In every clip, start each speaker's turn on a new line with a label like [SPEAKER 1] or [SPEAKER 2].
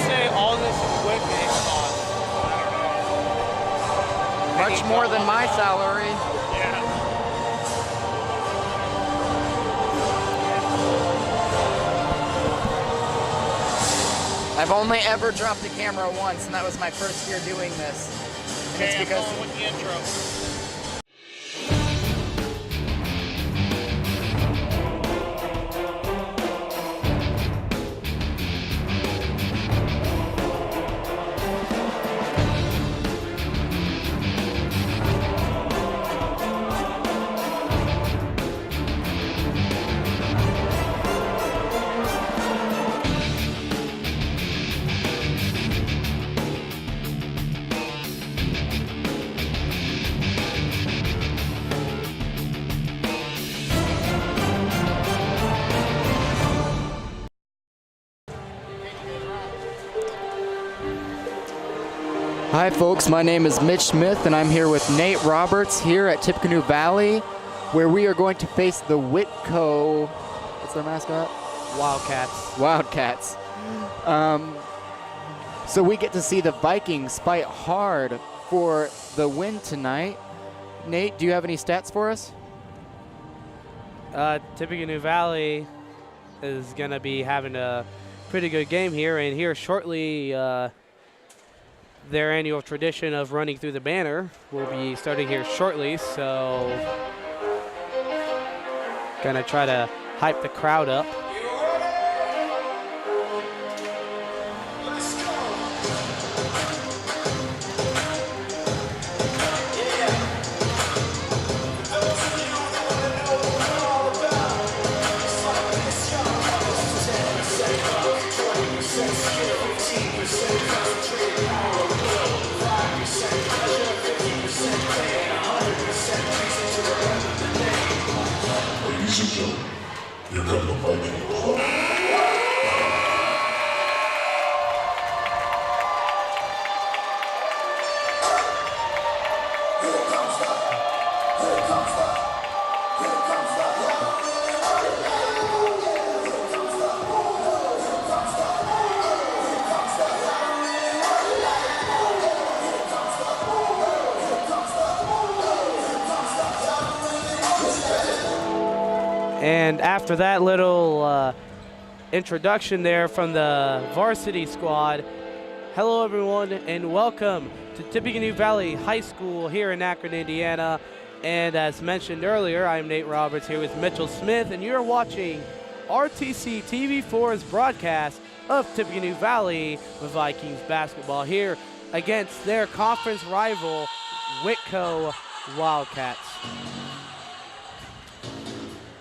[SPEAKER 1] say all this equipment costs? I don't know.
[SPEAKER 2] Much more than my salary.
[SPEAKER 1] Yeah.
[SPEAKER 2] I've only ever dropped the camera once, and that was my first year doing this. And
[SPEAKER 1] Okay,
[SPEAKER 2] it's because
[SPEAKER 1] I'm going with the intro.
[SPEAKER 2] Hi folks, my name is Mitch Smith and I'm here with Nate Roberts here at Tippecanoe Valley, where we are going to face the Whitko, what's their mascot? Wildcats. So we get to see the Vikings fight hard for the win tonight. Nate, do you have any stats for us?
[SPEAKER 3] Tippecanoe Valley is going to be having a pretty good game here, and here shortly their annual tradition of running through the banner will be starting here shortly, so gonna try to hype the crowd up.
[SPEAKER 4] Ladies and gentlemen, here come the Vikings.
[SPEAKER 3] And after that little introduction there from the varsity squad, hello everyone and welcome to Tippecanoe Valley High School here in Akron, Indiana. And as mentioned earlier, I'm Nate Roberts here with Mitchell Smith, and you're watching RTC TV4's broadcast of Tippecanoe Valley with Vikings basketball here against their conference rival, Whitko Wildcats.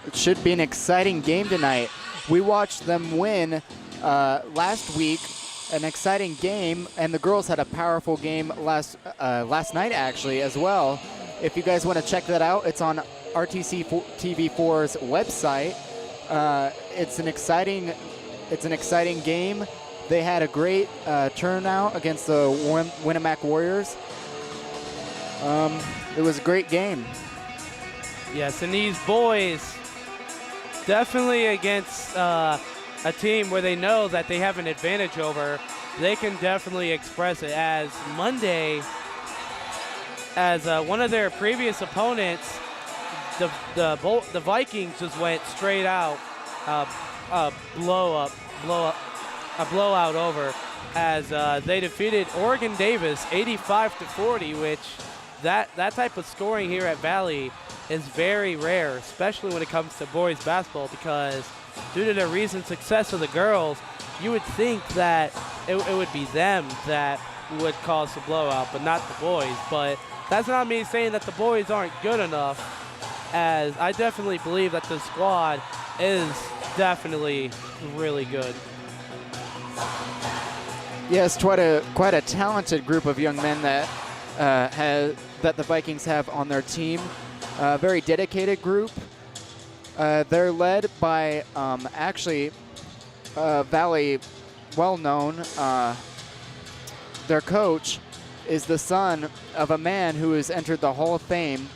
[SPEAKER 2] It should be an exciting game tonight. We watched them win last week, an exciting game, and the girls had a powerful game last night actually as well. If you guys want to check that out, it's on RTC TV4's website. It's an exciting game. They had a great turnout against the Winnemac Warriors. It was a great game.
[SPEAKER 3] Yes, and these boys definitely against a team where they know that they have an advantage over, they can definitely express it. As Monday, as one of their previous opponents, the Vikings just went straight out, a blowout over, as they defeated Oregon Davis 85-40, which that type of scoring here at Valley is very rare, especially when it comes to boys basketball, because due to the recent success of the girls, you would think that it would be them that would cause the blowout, but not the boys. But that's not me saying that the boys aren't good enough, as I definitely believe that the squad is definitely really good.
[SPEAKER 2] Yes, quite a talented group of young men that the Vikings have on their team. Very dedicated group. They're led by Valley well-known. Their coach is the son of a man who has entered the Hall of Fame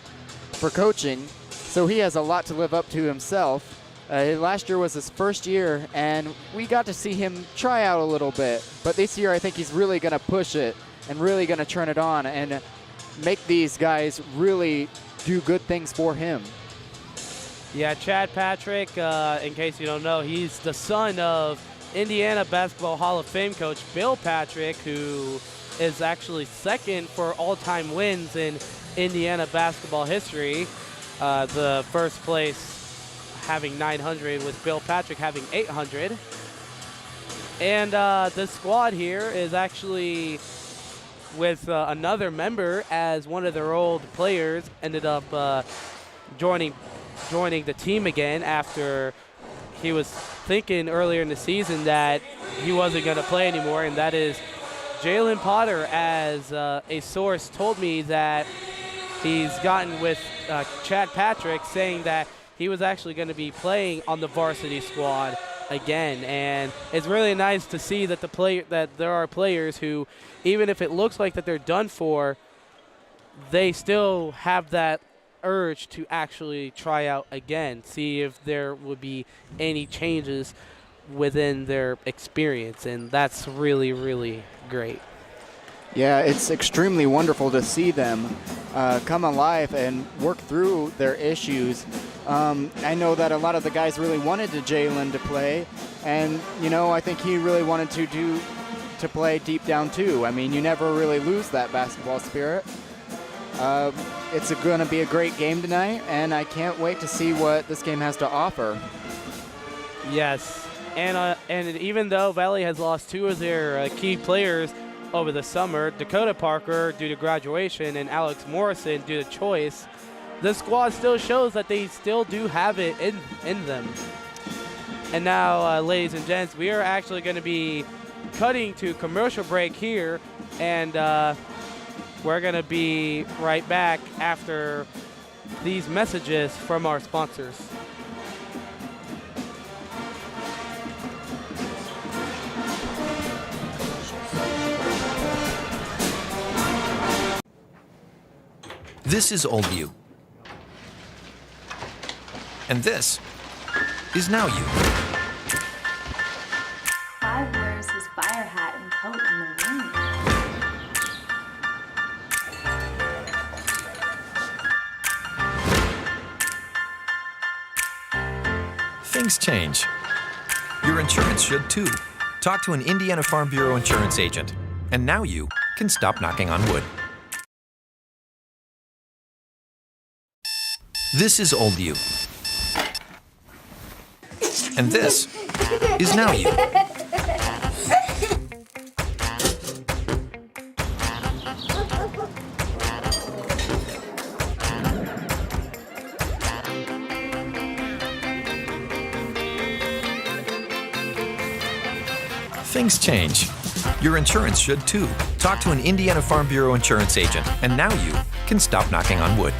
[SPEAKER 2] for coaching, so he has a lot to live up to himself. Last year was his first year, and we got to see him try out a little bit. But this year, I think he's really going to push it and really going to turn it on and make these guys really do good things for him.
[SPEAKER 3] Yeah, Chad Patrick, in case you don't know, he's the son of Indiana Basketball Hall of Fame coach Bill Patrick, who is actually second for all-time wins in Indiana basketball history. The first place having 900 with Bill Patrick having 800. And the squad here is actually with another member, as one of their old players ended up joining the team again after he was thinking earlier in the season that he wasn't going to play anymore, and that is Jalen Potter, as a source told me that he's gotten with Chad Patrick, saying that he was actually going to be playing on the varsity squad again. And it's really nice to see that that there are players who, even if it looks like that they're done for, they still have that urge to actually try out again, see if there would be any changes within their experience, and that's really, really great.
[SPEAKER 2] Yeah, it's extremely wonderful to see them come alive and work through their issues. I know that a lot of the guys really wanted Jalen to play, and I think he really wanted to play deep down too. I mean, you never really lose that basketball spirit. It's going to be a great game tonight, and I can't wait to see what this game has to offer.
[SPEAKER 3] Yes, and even though Valley has lost two of their key players over the summer, Dakota Parker due to graduation and Alex Morrison due to choice, the squad still shows that they still do have it in them. And now, ladies and gents, we are actually going to be cutting to commercial break here, and we're going to be right back after these messages from our sponsors.
[SPEAKER 5] This is Old You. And this is Now You.
[SPEAKER 6] Clive wears his fire hat and coat in the rain.
[SPEAKER 5] Things change. Your insurance should too. Talk to an Indiana Farm Bureau insurance agent. And now you can stop knocking on wood. This is Old You. And this is Now You. Things change. Your insurance should too. Talk to an Indiana Farm Bureau insurance agent. And now you can stop knocking on wood.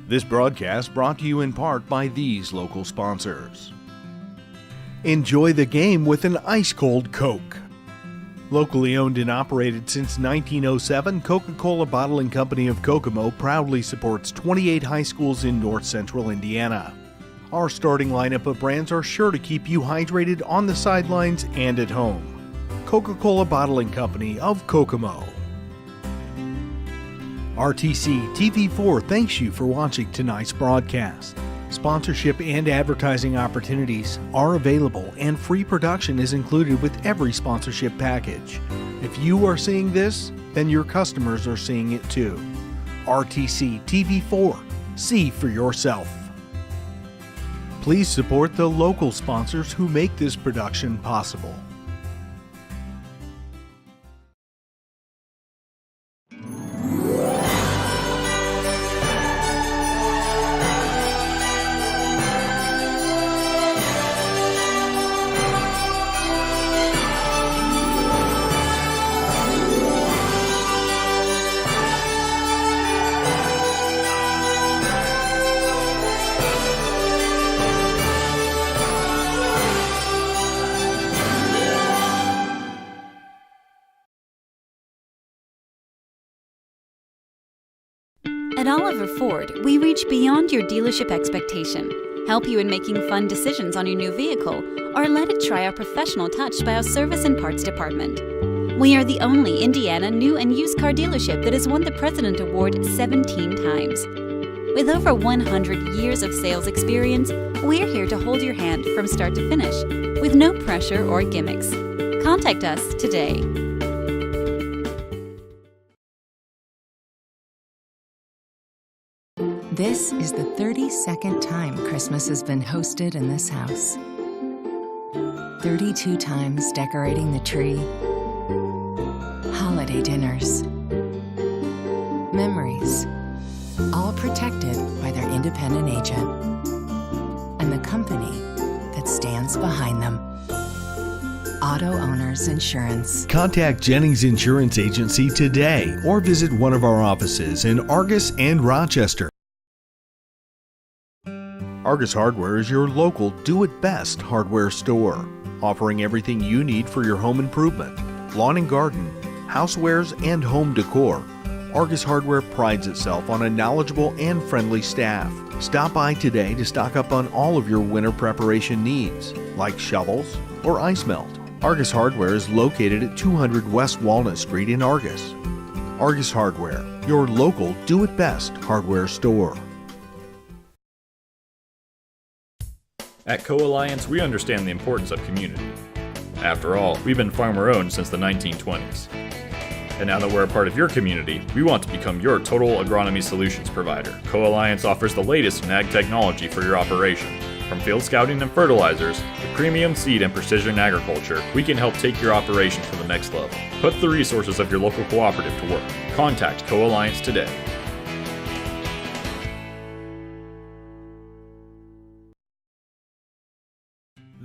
[SPEAKER 7] This broadcast brought to you in part by these local sponsors. Enjoy the game with an ice-cold Coke. Locally owned and operated since 1907, Coca-Cola Bottling Company of Kokomo proudly supports 28 high schools in north central Indiana. Our starting lineup of brands are sure to keep you hydrated on the sidelines and at home. Coca-Cola Bottling Company of Kokomo. RTC TV4 thanks you for watching tonight's broadcast. Sponsorship and advertising opportunities are available, and free production is included with every sponsorship package. If you are seeing this, then your customers are seeing it too. RTC TV4. See for yourself. Please support the local sponsors who make this production possible.
[SPEAKER 8] At Oliver Ford, we reach beyond your dealership expectation, help you in making fun decisions on your new vehicle, or let it try our professional touch by our service and parts department. We are the only Indiana new and used car dealership that has won the President Award 17 times. With over 100 years of sales experience, we're here to hold your hand from start to finish, with no pressure or gimmicks. Contact us today.
[SPEAKER 9] This is the 32nd time Christmas has been hosted in this house. 32 times decorating the tree. Holiday dinners. Memories. All protected by their independent agent. And the company that stands behind them. Auto Owners Insurance.
[SPEAKER 7] Contact Jennings Insurance Agency today or visit one of our offices in Argus and Rochester. Argus Hardware is your local do-it-best hardware store, offering everything you need for your home improvement, lawn and garden, housewares, and home decor. Argus Hardware prides itself on a knowledgeable and friendly staff. Stop by today to stock up on all of your winter preparation needs, like shovels or ice melt. Argus Hardware is located at 200 West Walnut Street in Argus. Argus Hardware, your local do-it-best hardware store.
[SPEAKER 10] At Co-Alliance, we understand the importance of community. After all, we've been farmer-owned since the 1920s. And now that we're a part of your community, we want to become your total agronomy solutions provider. Co-Alliance offers the latest in ag technology for your operation. From field scouting and fertilizers to premium seed and precision agriculture, we can help take your operation to the next level. Put the resources of your local cooperative to work. Contact Co-Alliance today.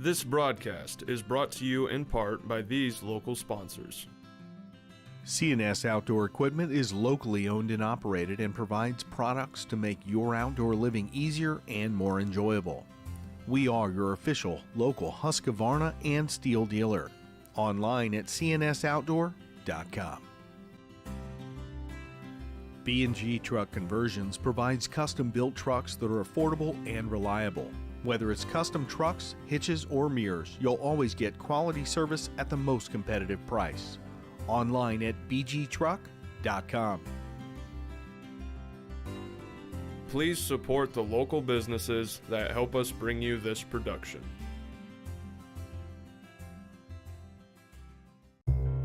[SPEAKER 11] This broadcast is brought to you in part by these local sponsors.
[SPEAKER 7] C&S Outdoor Equipment is locally owned and operated and provides products to make your outdoor living easier and more enjoyable. We are your official local Husqvarna and Steel dealer. Online at cnsoutdoor.com. B&G Truck Conversions provides custom-built trucks that are affordable and reliable. Whether it's custom trucks, hitches, or mirrors, you'll always get quality service at the most competitive price. Online at bgtruck.com.
[SPEAKER 11] Please support the local businesses that help us bring you this production.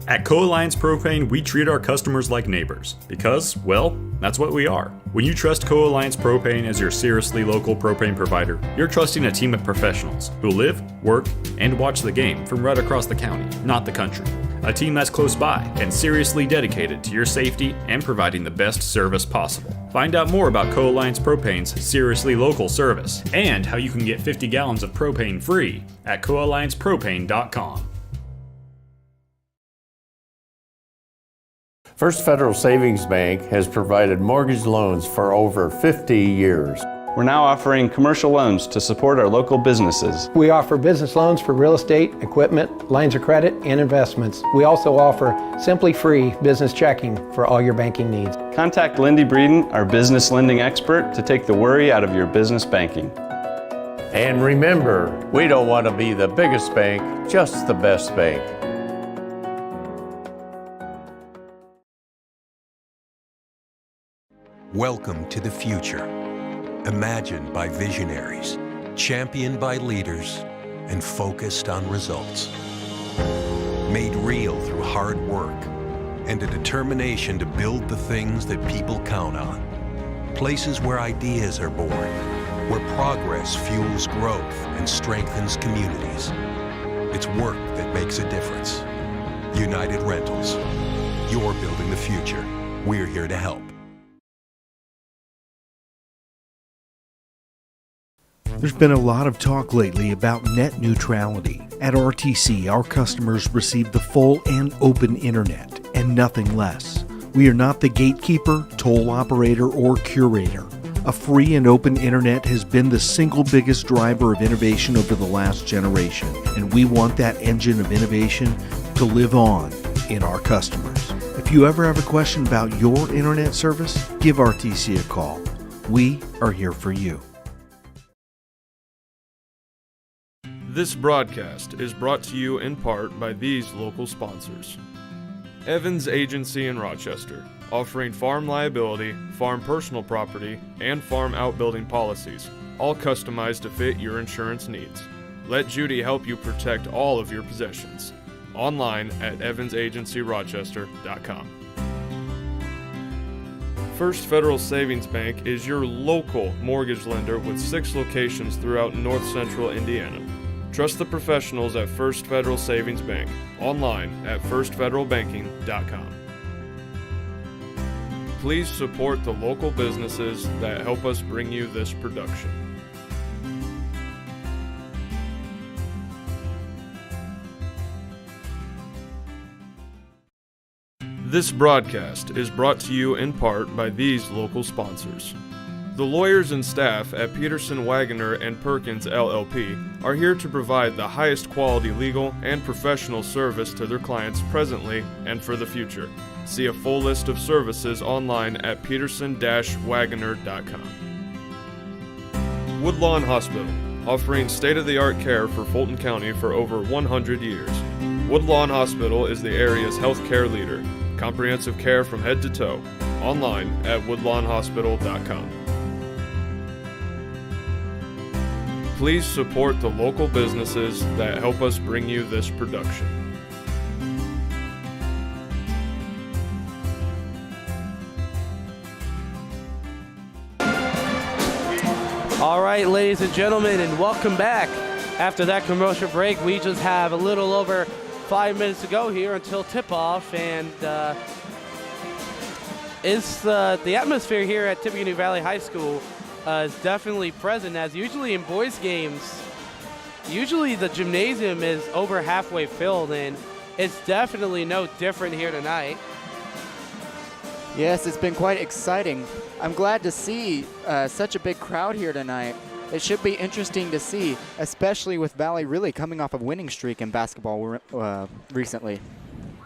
[SPEAKER 10] At Co-Alliance Propane, we treat our customers like neighbors because, well, that's what we are. When you trust Co-Alliance Propane as your seriously local propane provider, you're trusting a team of professionals who live, work, and watch the game from right across the county, not the country. A team that's close by and seriously dedicated to your safety and providing the best service possible. Find out more about Co-Alliance Propane's seriously local service and how you can get 50 gallons of propane free at coalliancepropane.com.
[SPEAKER 12] First Federal Savings Bank has provided mortgage loans for over 50 years.
[SPEAKER 13] We're now offering commercial loans to support our local businesses.
[SPEAKER 14] We offer business loans for real estate, equipment, lines of credit, and investments. We also offer Simply Free business checking for all your banking needs.
[SPEAKER 13] Contact Lindy Breeden, our business lending expert, to take the worry out of your business banking.
[SPEAKER 12] And remember, we don't want to be the biggest bank, just the best bank.
[SPEAKER 15] Welcome to the future. Imagined by visionaries, championed by leaders, and focused on results. Made real through hard work and a determination to build the things that people count on. Places where ideas are born, where progress fuels growth and strengthens communities. It's work that makes a difference. United Rentals. You're building the future. We're here to help.
[SPEAKER 7] There's been a lot of talk lately about net neutrality. At RTC, our customers receive the full and open internet and nothing less. We are not the gatekeeper, toll operator, or curator. A free and open internet has been the single biggest driver of innovation over the last generation, and we want that engine of innovation to live on in our customers. If you ever have a question about your internet service, give RTC a call. We are here for you.
[SPEAKER 11] This broadcast is brought to you in part by these local sponsors. Evans Agency in Rochester, offering farm liability, farm personal property, and farm outbuilding policies, all customized to fit your insurance needs. Let Judy help you protect all of your possessions. Online at evansagencyrochester.com. First Federal Savings Bank is your local mortgage lender with 6 locations throughout North Central Indiana. Trust the professionals at First Federal Savings Bank. Online at firstfederalbanking.com. Please support the local businesses that help us bring you this production. This broadcast is brought to you in part by these local sponsors. The lawyers and staff at Peterson, Wagoner & Perkins LLP are here to provide the highest quality legal and professional service to their clients presently and for the future. See a full list of services online at peterson-wagoner.com. Woodlawn Hospital, offering state-of-the-art care for Fulton County for over 100 years. Woodlawn Hospital is the area's healthcare leader. Comprehensive care from head to toe. Online at woodlawnhospital.com. Please support the local businesses that help us bring you this production.
[SPEAKER 3] All right, ladies and gentlemen, and welcome back. After that commercial break, we just have a little over 5 minutes to go here until tip-off, and the atmosphere here at Tippecanoe Valley High School is definitely present, as usually in boys games, usually the gymnasium is over halfway filled, and it's definitely no different here tonight.
[SPEAKER 2] Yes, it's been quite exciting. I'm glad to see such a big crowd here tonight. It should be interesting to see, especially with Valley really coming off a winning streak in basketball recently.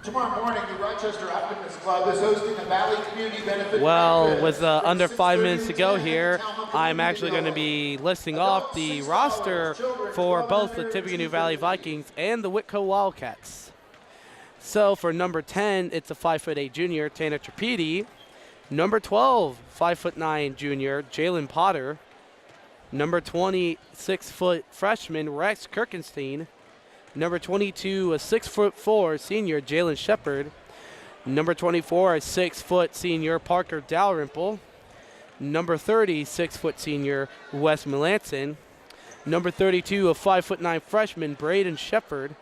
[SPEAKER 16] Tomorrow morning, the Rochester Optimist Club is hosting the Valley Community Benefit.
[SPEAKER 3] Well, with under 5 minutes to go here, I'm actually going to be listing off the roster for both the Tippecanoe Valley Vikings and the Whitko Wildcats. So for number 10, it's a 5'8" junior, Tanner Trapedi. Number 12, 5'9" junior, Jalen Potter. Number 20, 6-foot freshman, Rex Kirkenstein. Number 22, a 6'4" senior, Jalen Shepard. Number 24, a 6-foot senior, Parker Dalrymple. Number 30, 6-foot senior, Wes Melanson. Number 32, a 5'9" freshman, Braden Shepard.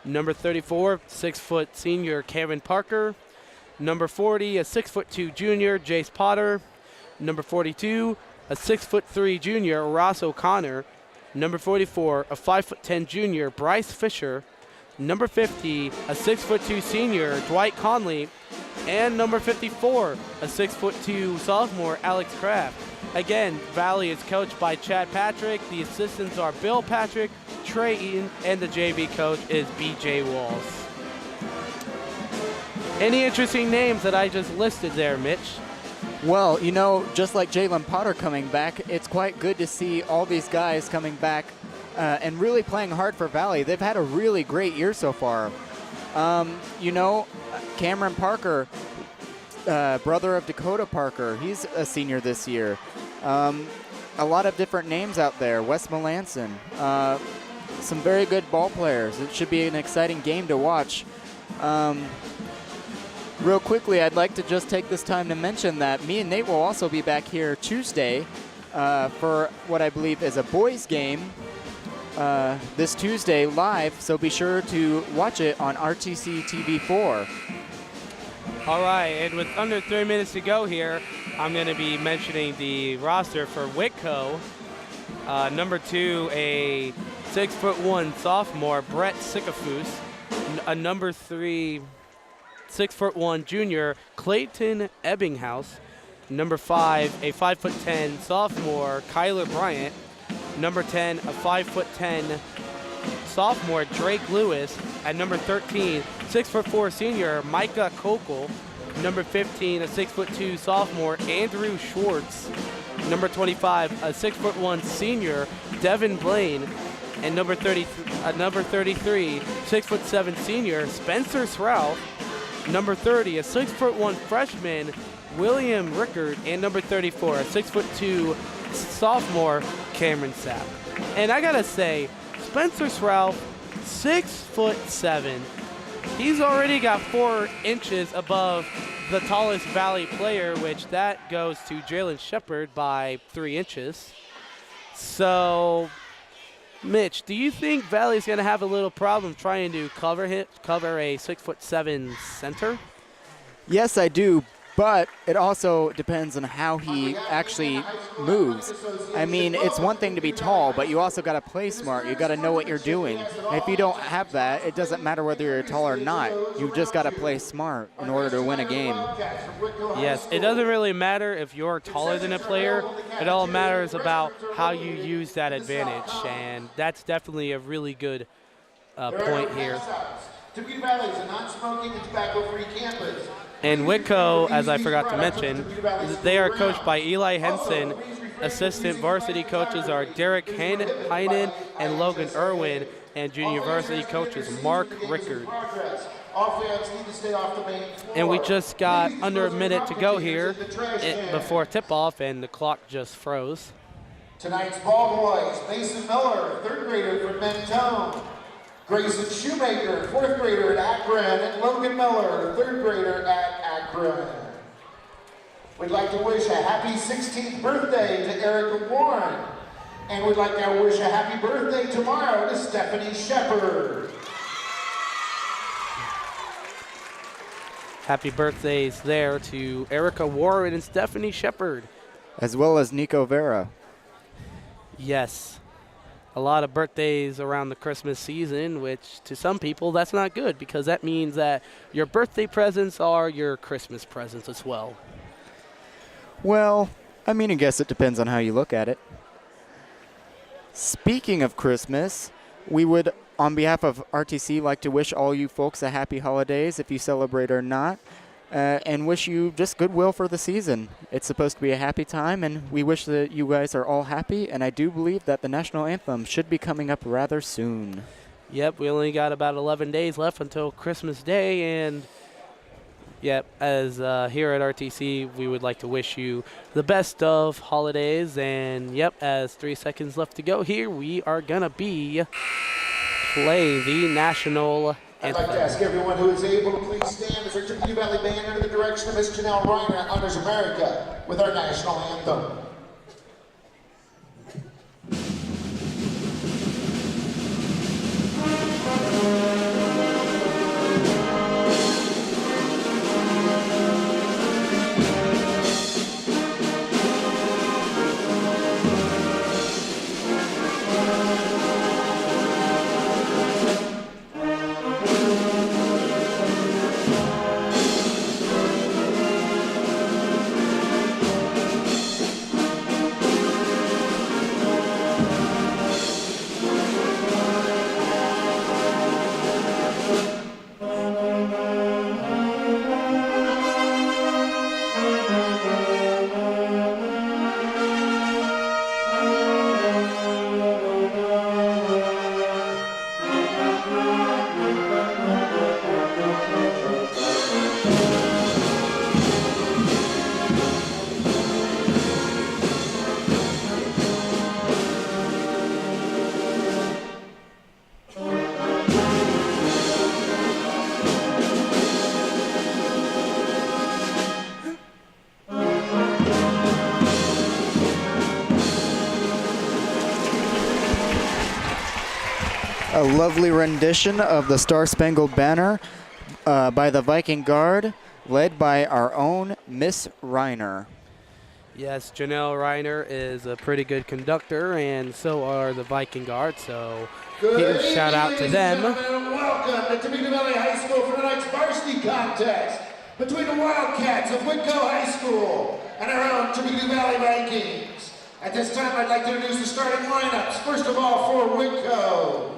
[SPEAKER 3] Number 34, 6-foot senior, Kevin Parker. Number 40, a 6'2" junior, Jace Potter. Number 42, a 6'3" junior, Ross O'Connor. Number 44, a 5'10" junior, Bryce Fisher. Number 50, a 6'2" senior, Dwight Conley. And number 54, a 6'2" sophomore, Alex Kraft. Again, Valley is coached by Chad Patrick. The assistants are Bill Patrick, Trey Eaton, and the JV coach is BJ Walls. Any interesting names that I just listed there, Mitch?
[SPEAKER 2] Well, you know, just like Jalen Potter coming back, it's quite good to see all these guys coming back and really playing hard for Valley. They've had a really great year so far. You know, Cameron Parker, brother of Dakota Parker, he's a senior this year. A lot of different names out there. Wes Melanson, some very good ball players. It should be an exciting game to watch. Real quickly, I'd like to just take this time to mention that me and Nate will also be back here Tuesday for what I believe is a boys game this Tuesday live, so be sure to watch it on RTC TV4.
[SPEAKER 3] All right, and with under 3 minutes to go here, I'm going to be mentioning the roster for Whitko. Number 2, a 6'1" sophomore, Brett Sikafus. A number 3, 6'1" junior, Clayton Ebbinghaus. Number 5, a 5'10" sophomore, Kyler Bryant. Number 10, a 5'10" sophomore, Drake Lewis. At number 13, 6'4" senior, Micah Kokel. Number 15, a 6'2" sophomore, Andrew Schwartz. Number 25, a 6'1" senior, Devin Blaine. And number 33, 6'7" senior, Spencer Srouth. Number 30, a 6'1" freshman, William Rickard. And number 34, a 6'2" sophomore, Cameron Sapp. And I gotta say, Spencer Srouth, 6'7". He's already got 4 inches above the tallest Valley player, which that goes to Jalen Shepard by 3 inches. So, Mitch, do you think Valley's going to have a little problem trying to cover a 6'7" center?
[SPEAKER 2] Yes, I do, but it also depends on how he actually moves. I mean, it's one thing to be tall, but you also got to play smart. You got to know what you're doing. If you don't have that, it doesn't matter whether you're tall or not. You just got to play smart in order to win a game.
[SPEAKER 3] Yes, it doesn't really matter if you're taller than a player. It all matters about how you use that advantage, and that's definitely a really good point here.
[SPEAKER 16] Tippecanoe Valley is a non-smoking and tobacco-free campus.
[SPEAKER 3] And Whitko, as I forgot to mention, they are coached by Eli Henson. Assistant varsity coaches are Derek Heinen and Logan Irwin, and junior varsity coaches Mark Rickard. And we just got under a minute to go here before tip-off, and the clock just froze.
[SPEAKER 16] Tonight's ball boys, Mason Miller, 3rd grader from Mentone. Grayson Shoemaker, 4th grader at Akron, and Logan Miller, 3rd grader at Akron. We'd like to wish a happy 16th birthday to Erica Warren, and we'd like to wish a happy birthday tomorrow to Stephanie Shepard.
[SPEAKER 3] Happy birthdays there to Erica Warren and Stephanie Shepard.
[SPEAKER 2] As well as Nico Vera.
[SPEAKER 3] Yes. A lot of birthdays around the Christmas season, which to some people that's not good because that means that your birthday presents are your Christmas presents as well.
[SPEAKER 2] Well, I mean, I guess it depends on how you look at it. Speaking of Christmas, we would, on behalf of RTC, like to wish all you folks a happy holidays if you celebrate or not. And wish you just goodwill for the season. It's supposed to be a happy time, and we wish that you guys are all happy, and I do believe that the national anthem should be coming up rather soon.
[SPEAKER 3] Yep, we only got about 11 days left until Christmas Day, and yep, as here at RTC, we would like to wish you the best of holidays, and yep, as 3 seconds left to go here, we are going to be playing the national
[SPEAKER 16] I'd like to ask everyone who is able to please stand as our Tippecanoe Valley Band under the direction of Miss Janelle Reiner honors America with our national anthem.
[SPEAKER 2] A lovely rendition of the Star-Spangled Banner by the Viking Guard, led by our own Miss Reiner.
[SPEAKER 3] Yes, Janelle Reiner is a pretty good conductor, and so are the Viking Guard, so shout out to them.
[SPEAKER 16] Welcome to Tippecanoe Valley High School for tonight's varsity contest between the Wildcats of Whitko High School and our own Tippecanoe Valley Vikings. At this time, I'd like to introduce the starting lineups. First of all, for Whitko.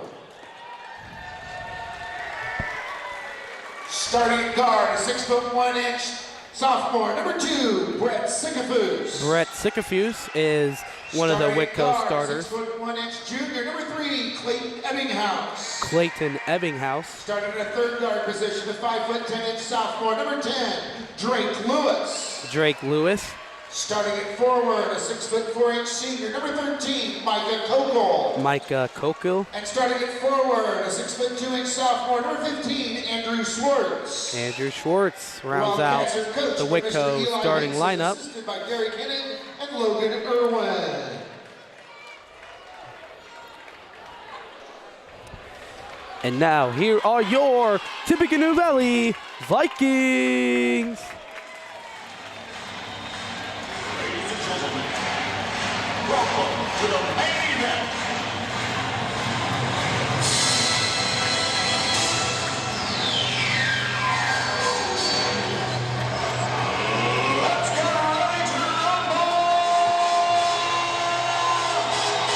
[SPEAKER 16] Starting guard, a 6'1" Sophomore, number 2, Brett Sickafus.
[SPEAKER 3] Brett Sickafus is one of the Whitko starters.
[SPEAKER 16] 6'1" junior, number 3, Clayton Ebbinghaus.
[SPEAKER 3] Clayton Ebbinghaus.
[SPEAKER 16] Starting at a third guard position, the 5'10" sophomore, number 10, Drake Lewis.
[SPEAKER 3] Drake Lewis.
[SPEAKER 16] Starting at forward, a 6'4" senior, number 13, Micah Kokol.
[SPEAKER 3] Micah Kokol.
[SPEAKER 16] And starting at forward, a 6'2" sophomore, number 15, Andrew Schwartz.
[SPEAKER 3] Andrew Schwartz rounds out the Whitko starting lineup.
[SPEAKER 16] Assisted by Gary Kennan and Logan Irwin.
[SPEAKER 3] And now here are your Tippecanoe Valley Vikings.
[SPEAKER 4] Welcome to the main event. Let's get ready to rumble.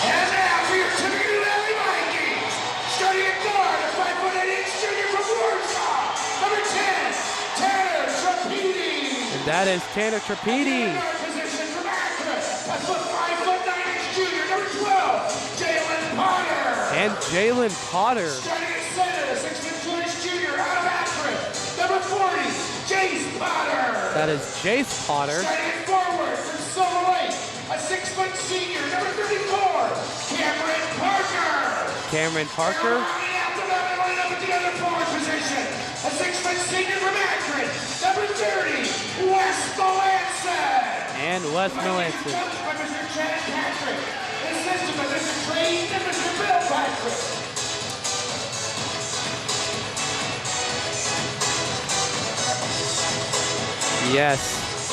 [SPEAKER 16] And now for your Tippecanoe Valley Vikings. Starting at guard, a 5'8" junior from Warsaw, number 10, Tanner Trapedi.
[SPEAKER 3] And that is Tanner Trapedi.
[SPEAKER 16] Position from Akron, that's a 5'9" junior, number 12, Jalen Potter.
[SPEAKER 3] And Jalen Potter.
[SPEAKER 16] Starting at center, a 6'2" junior out of Akron, number 40, Jace Potter.
[SPEAKER 3] That is Jace Potter.
[SPEAKER 16] Starting at forward from Silver Lake, a 6' senior, number 34, Cameron Parker.
[SPEAKER 3] Cameron Parker.
[SPEAKER 16] Rounding out the valley lineup at the other forward position, a 6' senior from Akron, number 30, Wes Melanson.
[SPEAKER 3] And Wes Melanson.
[SPEAKER 16] Coached by Mr. Chad Patrick, assisted by Mr. Trey and Mr. Bill Patrick.
[SPEAKER 3] Yes,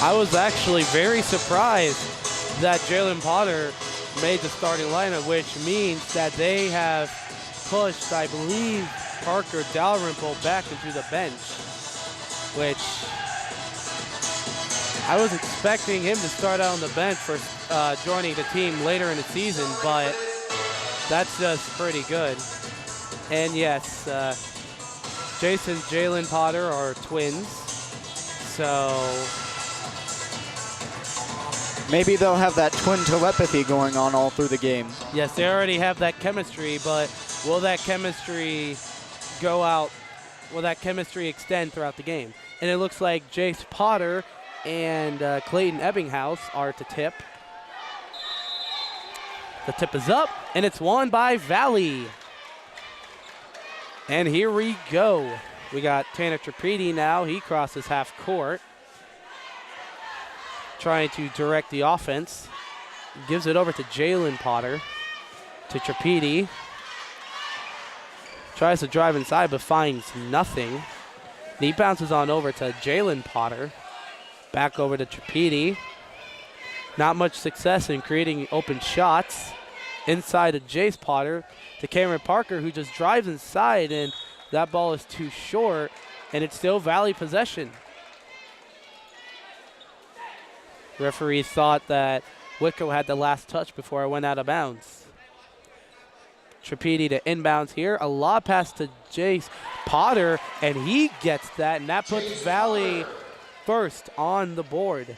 [SPEAKER 3] I was actually very surprised that Jalen Potter made the starting lineup, which means that they have pushed, I believe, Parker Dalrymple back into the bench, which I was expecting him to start out on the bench for joining the team later in the season, but that's just pretty good. And yes, Jason and Jalen Potter are twins, so
[SPEAKER 2] maybe they'll have that twin telepathy going on all through the game.
[SPEAKER 3] yes, they already have that chemistry, but will that chemistry go out? Will that chemistry extend throughout the game? And it looks like Jace Potter and Clayton Ebbinghaus are to tip. The tip is up, and it's won by Valley. And here we go. We got Tanner Trapedi now. He crosses half court, trying to direct the offense. Gives it over to Jalen Potter, to Trapedi. Tries to drive inside, but finds nothing. And he bounces on over to Jalen Potter. Back over to Trapedi. Not much success in creating open shots. Inside to Jace Potter, to Cameron Parker, who just drives inside, and that ball is too short, and it's still Valley possession. Referee thought that Whitko had the last touch before I went out of bounds. Trapedi to inbounds here. A lob pass to Jace Potter, and he gets that, and that puts Valley first on the board.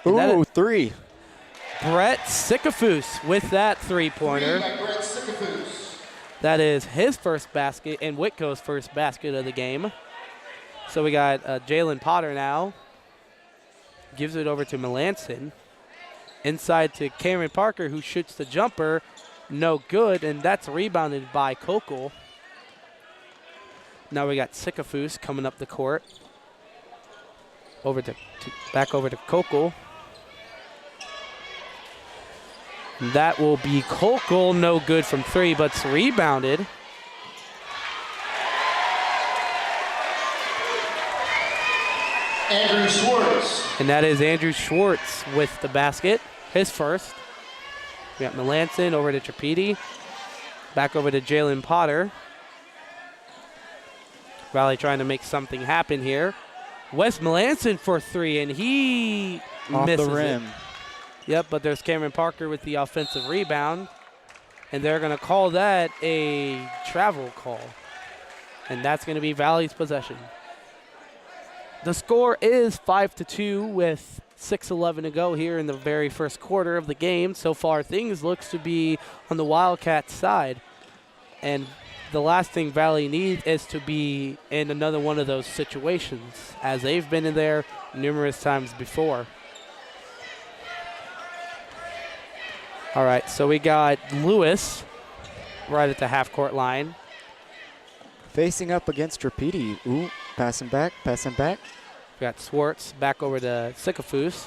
[SPEAKER 2] Ooh, three.
[SPEAKER 3] Brett Sickafus with that three-pointer. That is his first basket and Whitko's first basket of the game. So we got Jalen Potter now. Gives it over to Melanson. Inside to Cameron Parker, who shoots the jumper. No good, and that's rebounded by Kokol. Now we got Sickafus coming up the court. Back over to Kokol. That will be Kokol, no good from three, but it's rebounded.
[SPEAKER 16] Andrew Schwartz.
[SPEAKER 3] And that is Andrew Schwartz with the basket, his first. We got Melanson over to Trapedi. Back over to Jalen Potter. Valley trying to make something happen here. Wes Melanson for three, and he misses
[SPEAKER 2] the rim.
[SPEAKER 3] it. Yep, but there's Cameron Parker with the offensive rebound, and they're going to call that a travel call. and that's going to be Valley's possession. The score is 5-2 with 6:11 to go here in the very first quarter of the game. So far, things looks to be on the Wildcats' side, and the last thing Valley needs is to be in another one of those situations, as they've been in there numerous times before. All right, so we got Lewis right at the half-court line.
[SPEAKER 2] Facing up against Trapedi. Ooh, passing back.
[SPEAKER 3] We got Swartz back over to Sikafus.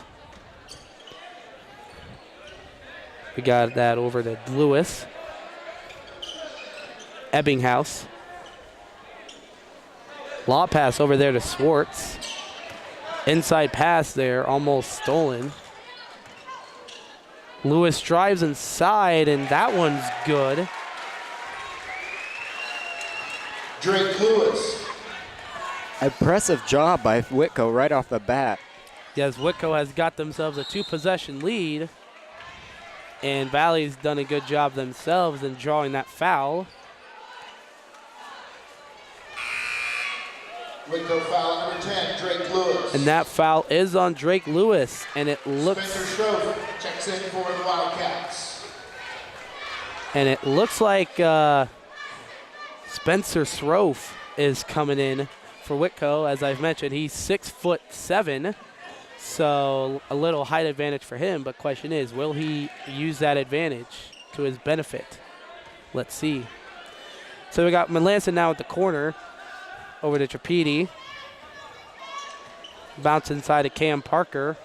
[SPEAKER 3] We got that over to Lewis. Ebbinghaus. Law pass over there to Swartz. Inside pass there, almost stolen. Lewis drives inside, and that one's good.
[SPEAKER 16] Drake Lewis.
[SPEAKER 2] Impressive job by Whitko right off the bat.
[SPEAKER 3] Yes, Whitko has got themselves a 2-possession lead, and Valley's done a good job themselves in drawing that foul.
[SPEAKER 16] Whitko foul number 10, Drake Lewis.
[SPEAKER 3] And that foul is on Drake Lewis, and it looks...
[SPEAKER 16] Spencer Stroh checks in for the Wildcats.
[SPEAKER 3] And it looks like Spencer Stroh is coming in for Whitko. As I've mentioned, he's 6'7", so a little height advantage for him. But question is, will he use that advantage to his benefit? Let's see. So we got Melanson now at the corner. Over to Trapedi. Bounce inside to Cam Parker.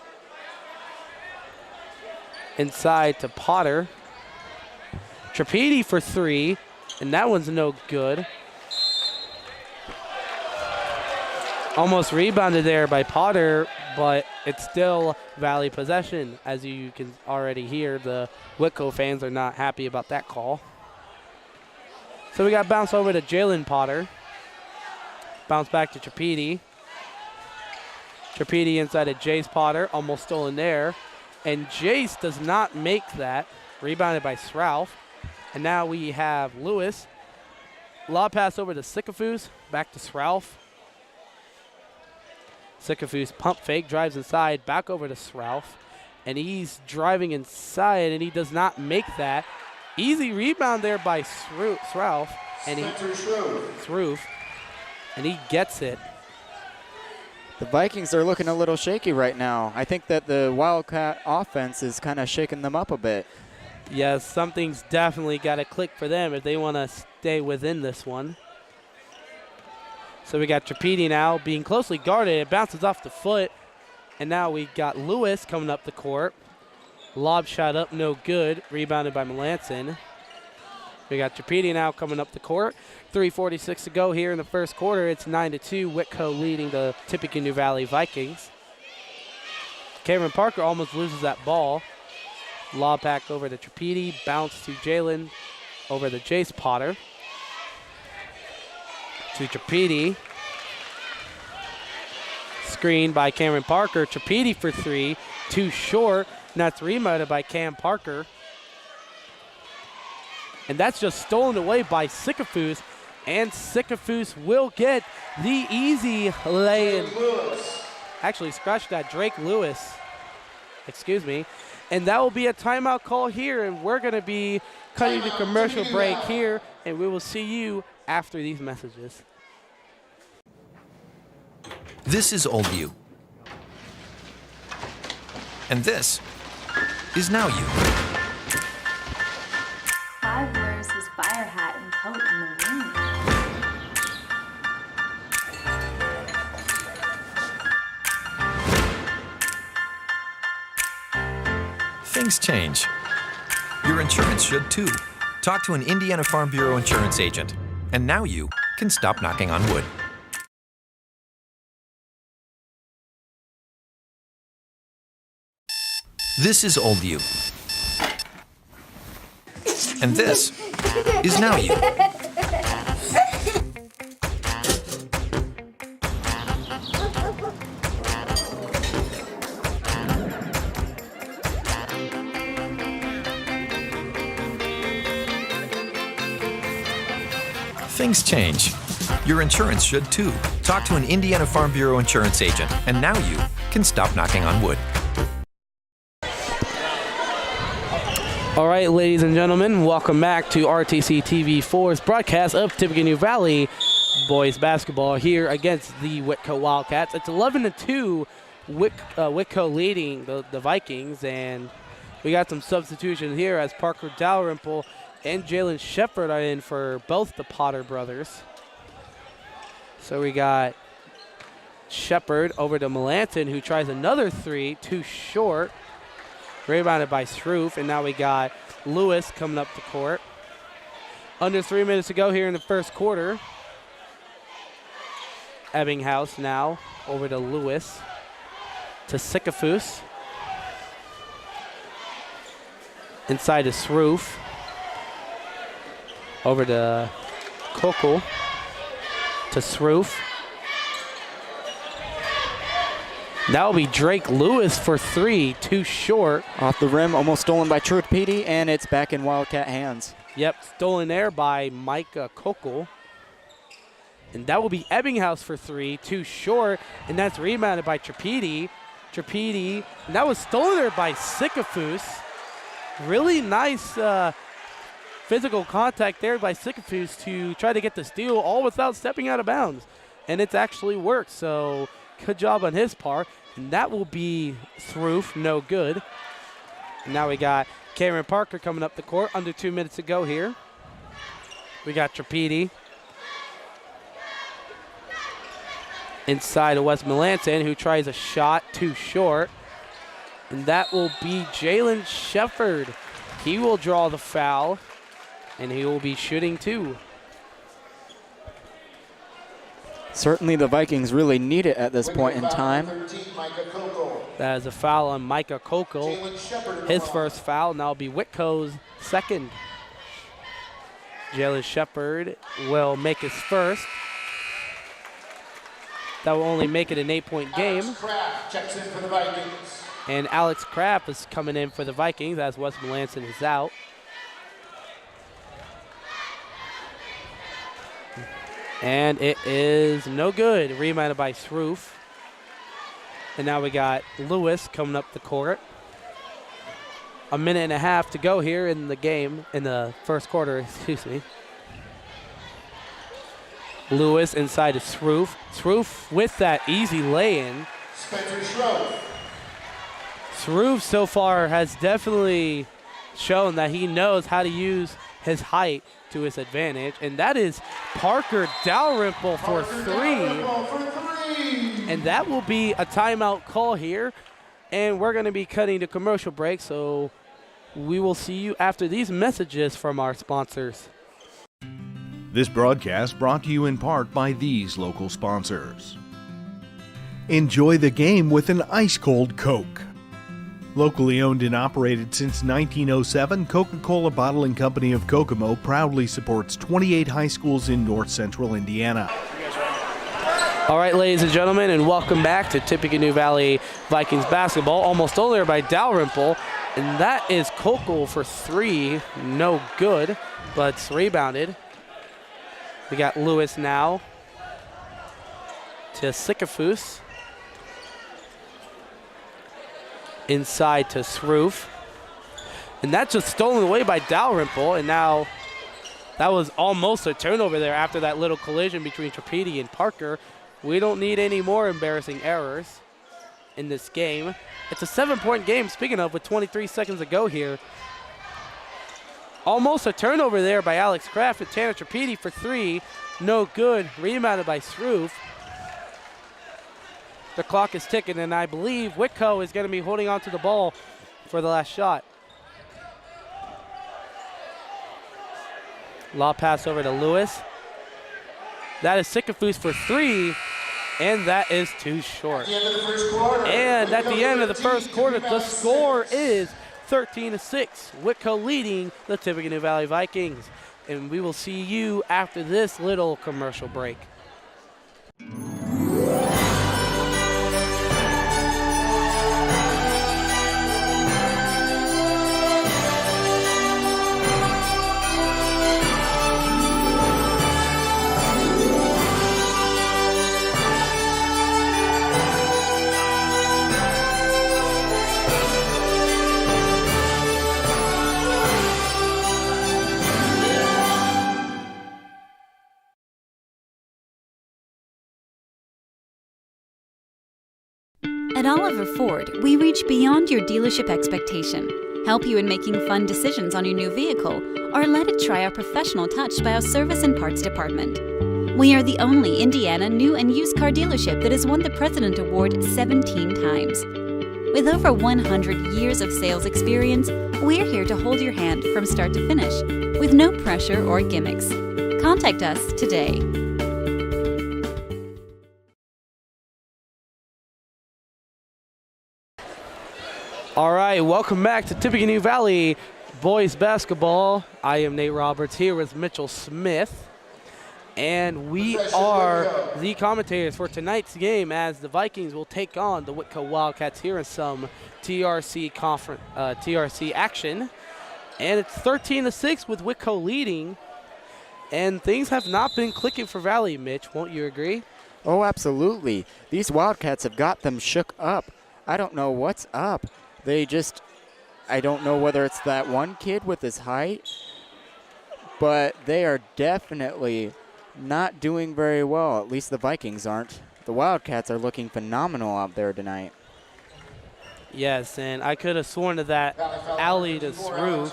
[SPEAKER 3] Inside to Potter. Trapedi for 3, and that one's no good. Almost rebounded there by Potter, but it's still Valley possession. As you can already hear, the Whitko fans are not happy about that call. So we got bounce over to Jalen Potter. Bounce back to Trapedi. Trapedi inside to Jace Potter, almost stolen there. And Jace does not make that. Rebounded by Srouth. And now we have Lewis. Lob pass over to Sikafus, back to Srouth. Sikafus pump fake, drives inside, back over to Srouth. And he's driving inside, and he does not make that. Easy rebound there by Srouth. And Srouth. And he gets it.
[SPEAKER 2] The Vikings are looking a little shaky right now. I think that the Wildcat offense is kind of shaking them up a bit.
[SPEAKER 3] Yes, something's definitely got to click for them if they want to stay within this one. So we got Trapedi now being closely guarded. It bounces off the foot. And now we got Lewis coming up the court. Lob shot up, no good. Rebounded by Melanson. We got Trapedi now coming up the court. 3:46 to go here in the first quarter. It's 9-2. Whitko leading the Tippecanoe Valley Vikings. Cameron Parker almost loses that ball. Lob back over to Trapedi. Bounce to Jalen over to Jace Potter. To Trapedi. Screen by Cameron Parker. Trapedi for 3. Too short. And that's rebounded by Cam Parker. And that's just stolen away by Sikafus. And Sikafus will get the easy lay-in. Actually, scratch that, Drake Lewis. Excuse me. And that will be a timeout call here. And we're going to be cutting the commercial break here. And we will see you after these messages.
[SPEAKER 5] This is Old You. And this is Now You.
[SPEAKER 6] 5 wears his fire hat and coat in the wind.
[SPEAKER 5] Things change. Your insurance should too. Talk to an Indiana Farm Bureau insurance agent. And now you can stop knocking on wood. This is Old You. And this is Now You. Things change. Your insurance should too. Talk to an Indiana Farm Bureau insurance agent, and now you can stop knocking on wood.
[SPEAKER 3] All right, ladies and gentlemen, welcome back to RTC TV4's broadcast of Tippecanoe Valley boys basketball here against the Whitko Wildcats. It's 11-2, Whitko leading the Vikings, and we got some substitutions here as Parker Dalrymple and Jalen Shepard are in for both the Potter brothers. So we got Shepard over to Melanson, who tries another three, too short. Rebounded by Sroof, and now we got Lewis coming up the court. Under 3 minutes to go here in the first quarter. Ebbinghaus now over to Lewis. To Sikafus. Inside to Sroof. Over to Kokol. To Sroof. That will be Drake Lewis for three, too short.
[SPEAKER 2] Off the rim, almost stolen by Tripedi, and it's back in Wildcat hands.
[SPEAKER 3] Yep, stolen there by Micah Kokol. And that will be Ebbinghaus for three, too short, and that's rebounded by Tripedi. And that was stolen there by Sikafus. Really nice physical contact there by Sikafus to try to get the steal, all without stepping out of bounds. And it's actually worked, so good job on his part. And that will be Sroof, no good. And now we got Cameron Parker coming up the court. Under 2 minutes to go here. We got Tripedi. Inside to Wes Melanson, who tries a shot too short. And that will be Jalen Shepard. He will draw the foul, and he will be shooting too.
[SPEAKER 2] Certainly the Vikings really need it at this point in time.
[SPEAKER 3] That is a foul on Micah Kokol. His first foul, and that'll be Whitko's second. Jalen Shepard will make his first. That will only make it an 8-point game.
[SPEAKER 16] Checks in for the Vikings.
[SPEAKER 3] And Alex Kraft is coming in for the Vikings as Wes Melanson is out. And it is no good. Rebounded by Sroof. And now we got Lewis coming up the court. A minute and a half to go here in the game, in the first quarter, excuse me. Lewis inside to Sroof. Sroof with that easy lay-in.
[SPEAKER 16] Spencer Sroof.
[SPEAKER 3] Sroof so far has definitely shown that he knows how to use his height to his advantage, and that is Parker Dalrymple for three. And that will be a timeout call here, and we're going to be cutting to commercial break, so we will see you after these messages from our sponsors.
[SPEAKER 7] This broadcast brought to you in part by these local sponsors. Enjoy the game with an ice-cold Coke. Locally owned and operated since 1907, Coca-Cola Bottling Company of Kokomo proudly supports 28 high schools in north central Indiana.
[SPEAKER 3] All right, ladies and gentlemen, and welcome back to Tippecanoe Valley Vikings basketball. Almost stolen there by Dalrymple, and that is Kokol for three. No good, but it's rebounded. We got Lewis now to Sikafus. Inside to Sroof. And that's just stolen away by Dalrymple, and now that was almost a turnover there after that little collision between Tripedi and Parker. We don't need any more embarrassing errors in this game. It's a 7-point game, speaking of, with 23 seconds to go here. Almost a turnover there by Alex Kraft and Tanner Tripedi for three. No good. Rebounded by Sroof. The clock is ticking, and I believe Whitko is going to be holding on to the ball for the last shot. Lob pass over to Lewis. That is Sikafus for three, and that is too short. And at the end of the first quarter, the score is 13-6. Whitko leading the Tippecanoe Valley Vikings. And we will see you after this little commercial break.
[SPEAKER 8] At Oliver Ford, we reach beyond your dealership expectation, help you in making fun decisions on your new vehicle, or let it try our professional touch by our service and parts department. We are the only Indiana new and used car dealership that has won the President Award 17 times. With over 100 years of sales experience, we're here to hold your hand from start to finish, with no pressure or gimmicks. Contact us today.
[SPEAKER 3] All right, welcome back to Tippecanoe Valley boys basketball. I am Nate Roberts here with Mitchell Smith, and we are the commentators for tonight's game as the Vikings will take on the Whitko Wildcats here in some TRC action. And it's 13-6 with Whitko leading, and things have not been clicking for Valley, Mitch. Won't you agree?
[SPEAKER 2] Oh, absolutely. These Wildcats have got them shook up. I don't know what's up. I don't know whether it's that one kid with his height, but they are definitely not doing very well. At least the Vikings aren't. The Wildcats are looking phenomenal out there tonight.
[SPEAKER 3] Yes, and I could have sworn that alley to Sroof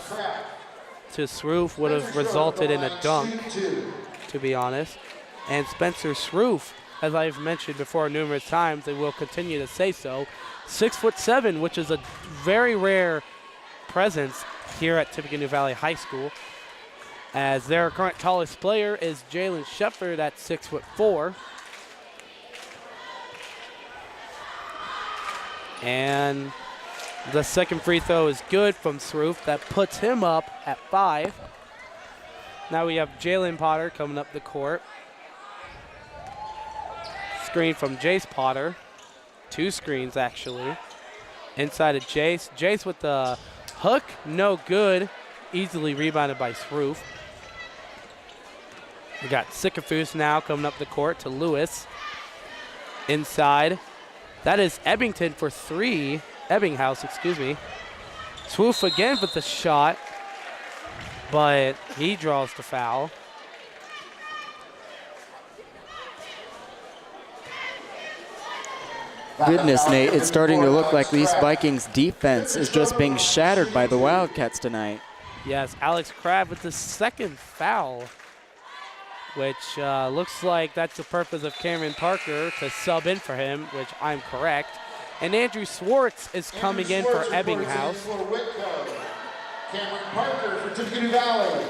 [SPEAKER 3] would have resulted in a dunk, to be honest. And Spencer Sroof, as I've mentioned before numerous times, and will continue to say so, 6'7", which is a very rare presence here at Tippecanoe Valley High School, as their current tallest player is Jalen Shepard at 6'4". And the second free throw is good from Sroof. That puts him up at 5. Now we have Jalen Potter coming up the court. Screen from Jace Potter. 2 screens, actually. Inside of Jace. Jace with the hook, no good. Easily rebounded by Sroof. We got Sikafus now coming up the court to Lewis. Inside. That is Ebbington for 3. Ebbinghaus, excuse me. Sroof again with the shot, but he draws the foul.
[SPEAKER 2] Goodness, Nate, it's starting to look like these Vikings defense is just being shattered by the Wildcats tonight.
[SPEAKER 3] Yes, Alex Crabb with the second foul, which looks like that's the purpose of Cameron Parker to sub in for him, which I'm correct. And Andrew Swartz is coming in for Ebbinghaus.
[SPEAKER 16] Cameron Parker for Tippecanoe Valley.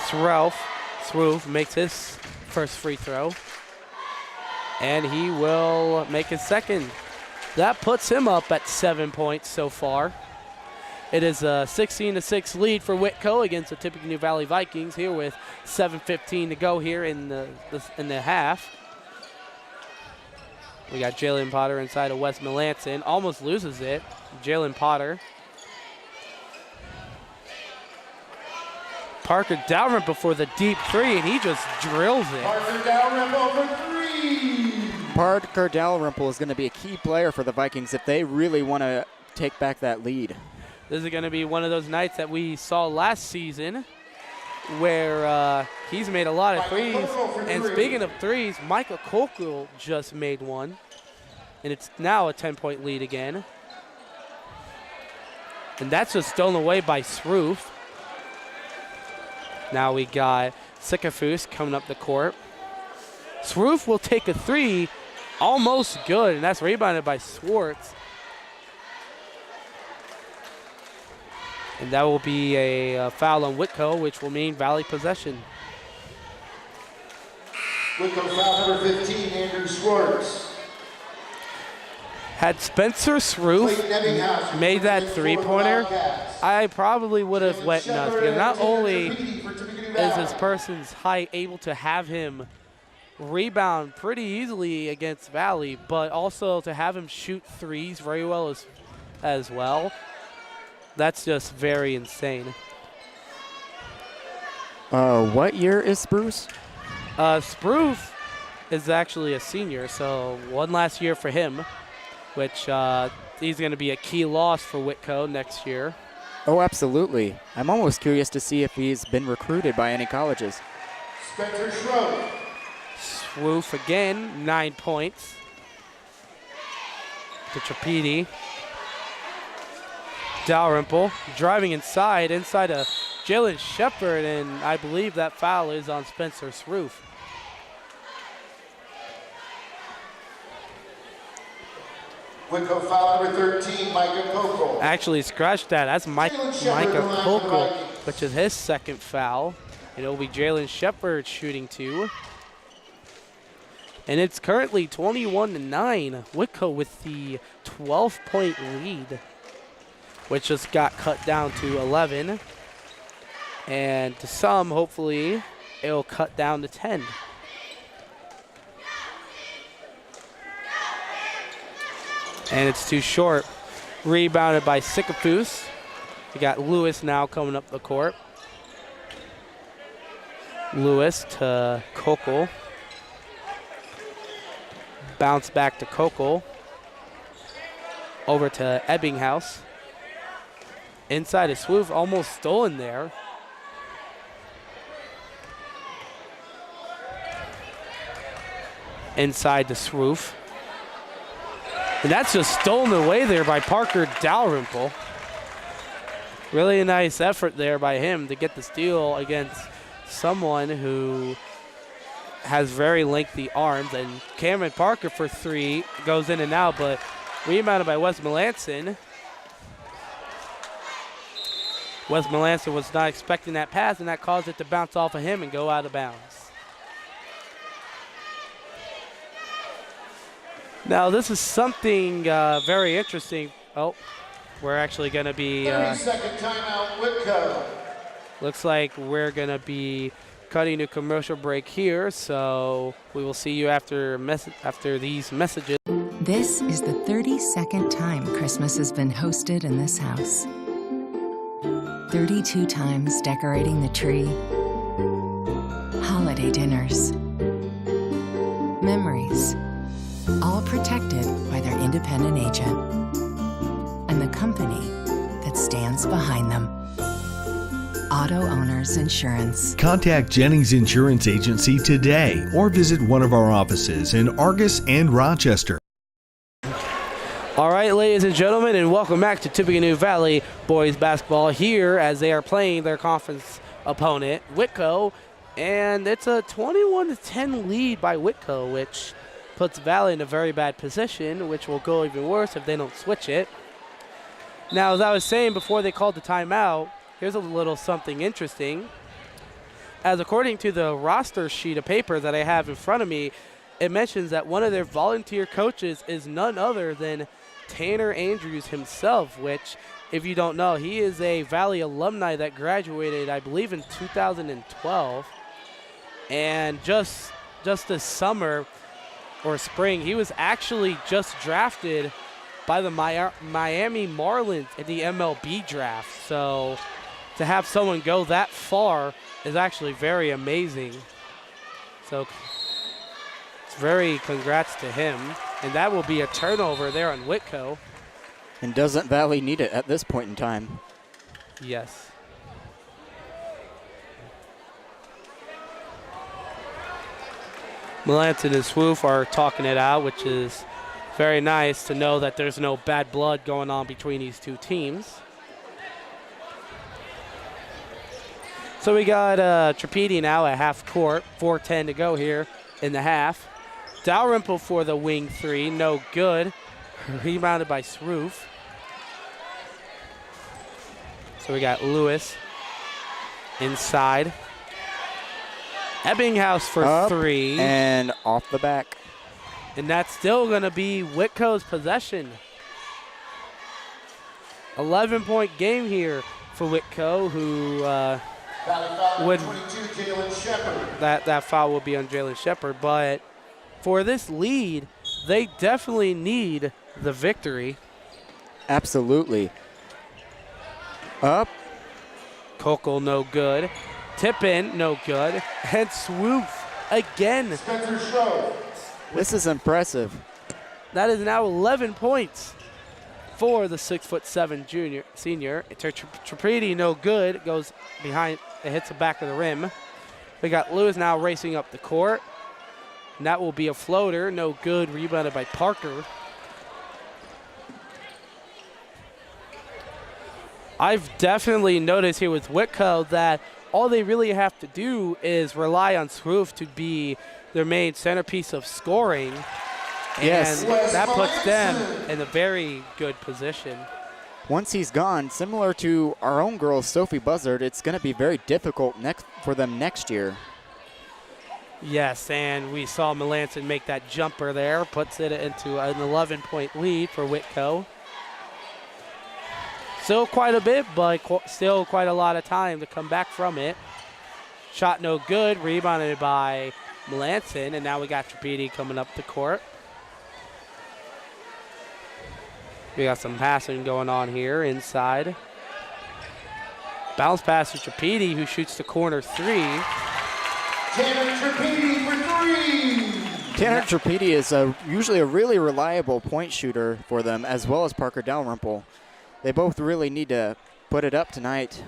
[SPEAKER 3] Sroof makes his first free throw. And he will make his second. That puts him up at 7 points so far. It is a 16-6 lead for Whitko against the Tippecanoe Valley Vikings here with 7:15 to go here in the half. We got Jalen Potter inside of Wes Melanson. Almost loses it. Jalen Potter. Parker Dalrymple before the deep 3, and he just drills it.
[SPEAKER 16] Parker Dalrymple for 3.
[SPEAKER 2] Parker Dalrymple is going to be a key player for the Vikings if they really want to take back that lead.
[SPEAKER 3] This is going to be one of those nights that we saw last season where he's made a lot of threes. And speaking of threes, Michael Kokel just made one. And it's now a 10-point lead again. And that's just stolen away by Sroof. Now we got Sikafus coming up the court. Sroof will take a 3, almost good, and that's rebounded by Swartz. And that will be a foul on Whitko, which will mean Valley possession.
[SPEAKER 16] Whitko foul number 15, Andrew Swartz.
[SPEAKER 3] Had Spencer Sroof made that 3-pointer, I probably would have went nuts, because not only is this person's height able to have him rebound pretty easily against Valley, but also to have him shoot threes very well as well. That's just very insane.
[SPEAKER 2] What year is Spruce?
[SPEAKER 3] Spruce is actually a senior, so one last year for him, which he's going to be a key loss for Whitko next year.
[SPEAKER 2] Oh, absolutely. I'm almost curious to see if he's been recruited by any colleges.
[SPEAKER 16] Spencer Schroeder.
[SPEAKER 3] Swoof again, 9 points. to Trapedi. Dalrymple driving inside of Jalen Shepard, and I believe that foul is on Spencer Sroof.
[SPEAKER 16] Whitko foul number 13, Micah Kokel.
[SPEAKER 3] Actually, scratch that. That's Micah Kokel, which is his second foul. It'll be Jalen Shepard shooting 2. And it's currently 21-9. Whitko with the 12-point lead, which just got cut down to 11. And to some, hopefully, it'll cut down to 10. And it's too short. Rebounded by Sikapus. We got Lewis now coming up the court. Lewis to Kokel. Bounce back to Kokel. Over to Ebbinghaus. Inside of Swoof, almost stolen there. Inside to Swoof. And that's just stolen away there by Parker Dalrymple. Really a nice effort there by him to get the steal against someone who has very lengthy arms. And Cameron Parker for 3 goes in and out, but rebounded by Wes Melanson. Wes Melanson was not expecting that pass, and that caused it to bounce off of him and go out of bounds. Now, this is something very interesting. Oh, we're actually going to be...
[SPEAKER 16] 30-second timeout, Whitko.
[SPEAKER 3] Looks like we're going to be cutting a commercial break here, so we will see you after these messages.
[SPEAKER 9] This is the 32nd time Christmas has been hosted in this house. 32 times decorating the tree. Holiday dinners. Memories. All protected by their independent agent and the company that stands behind them. Auto Owners Insurance.
[SPEAKER 7] Contact Jennings Insurance Agency today or visit one of our offices in Argus and Rochester.
[SPEAKER 3] All right, ladies and gentlemen, and welcome back to Tippecanoe Valley boys basketball here as they are playing their conference opponent, Whitko, and it's a 21-10 lead by Whitko, which puts Valley in a very bad position, which will go even worse if they don't switch it. Now, as I was saying before they called the timeout, here's a little something interesting. As according to the roster sheet of paper that I have in front of me, it mentions that one of their volunteer coaches is none other than Tanner Andrews himself, which, if you don't know, he is a Valley alumni that graduated, I believe, in 2012. And just this summer or spring, he was actually just drafted by the Miami Marlins in the MLB draft. So to have someone go that far is actually very amazing. So it's very congrats to him. And that will be a turnover there on Whitko.
[SPEAKER 2] And doesn't Valley need it at this point in time?
[SPEAKER 3] Yes. Melanson and Swoof are talking it out, which is very nice to know that there's no bad blood going on between these two teams. So we got Trapedi now at half court, 4:10 to go here in the half. Dalrymple for the wing 3, no good. Rebounded by Sroof. So we got Lewis inside. Ebbinghaus for
[SPEAKER 2] Up
[SPEAKER 3] 3.
[SPEAKER 2] And off the back.
[SPEAKER 3] And that's still going to be Whitko's possession. 11-point game here for Whitko, who would that foul will be on Jalen Shepard. But for this lead, they definitely need the victory.
[SPEAKER 2] Absolutely. Up.
[SPEAKER 3] Kokel, no good. Tip in, no good. And Swoop again.
[SPEAKER 2] This is impressive.
[SPEAKER 3] That is now 11 points for the 6'7" senior. Trapedi, no good. Goes behind, it hits the back of the rim. We got Lewis now racing up the court. And that will be a floater, no good. Rebounded by Parker. I've definitely noticed here with Whitko that all they really have to do is rely on Swoof to be their main centerpiece of scoring.
[SPEAKER 2] Yes.
[SPEAKER 3] And that puts them in a very good position.
[SPEAKER 2] Once he's gone, similar to our own girl, Sophie Buzzard, it's going to be very difficult for them next year.
[SPEAKER 3] Yes, and we saw Melanson make that jumper there, puts it into an 11-point lead for Whitko. Still quite a bit, but still quite a lot of time to come back from it. Shot no good, rebounded by Melanson, and now we got Trapedi coming up the court. We got some passing going on here inside. Bounce pass to Trapedi, who shoots the corner three.
[SPEAKER 16] Tanner Trapedi for three.
[SPEAKER 2] Tanner Trapedi is usually a really reliable point shooter for them, as well as Parker Dalrymple. They both really need to put it up tonight.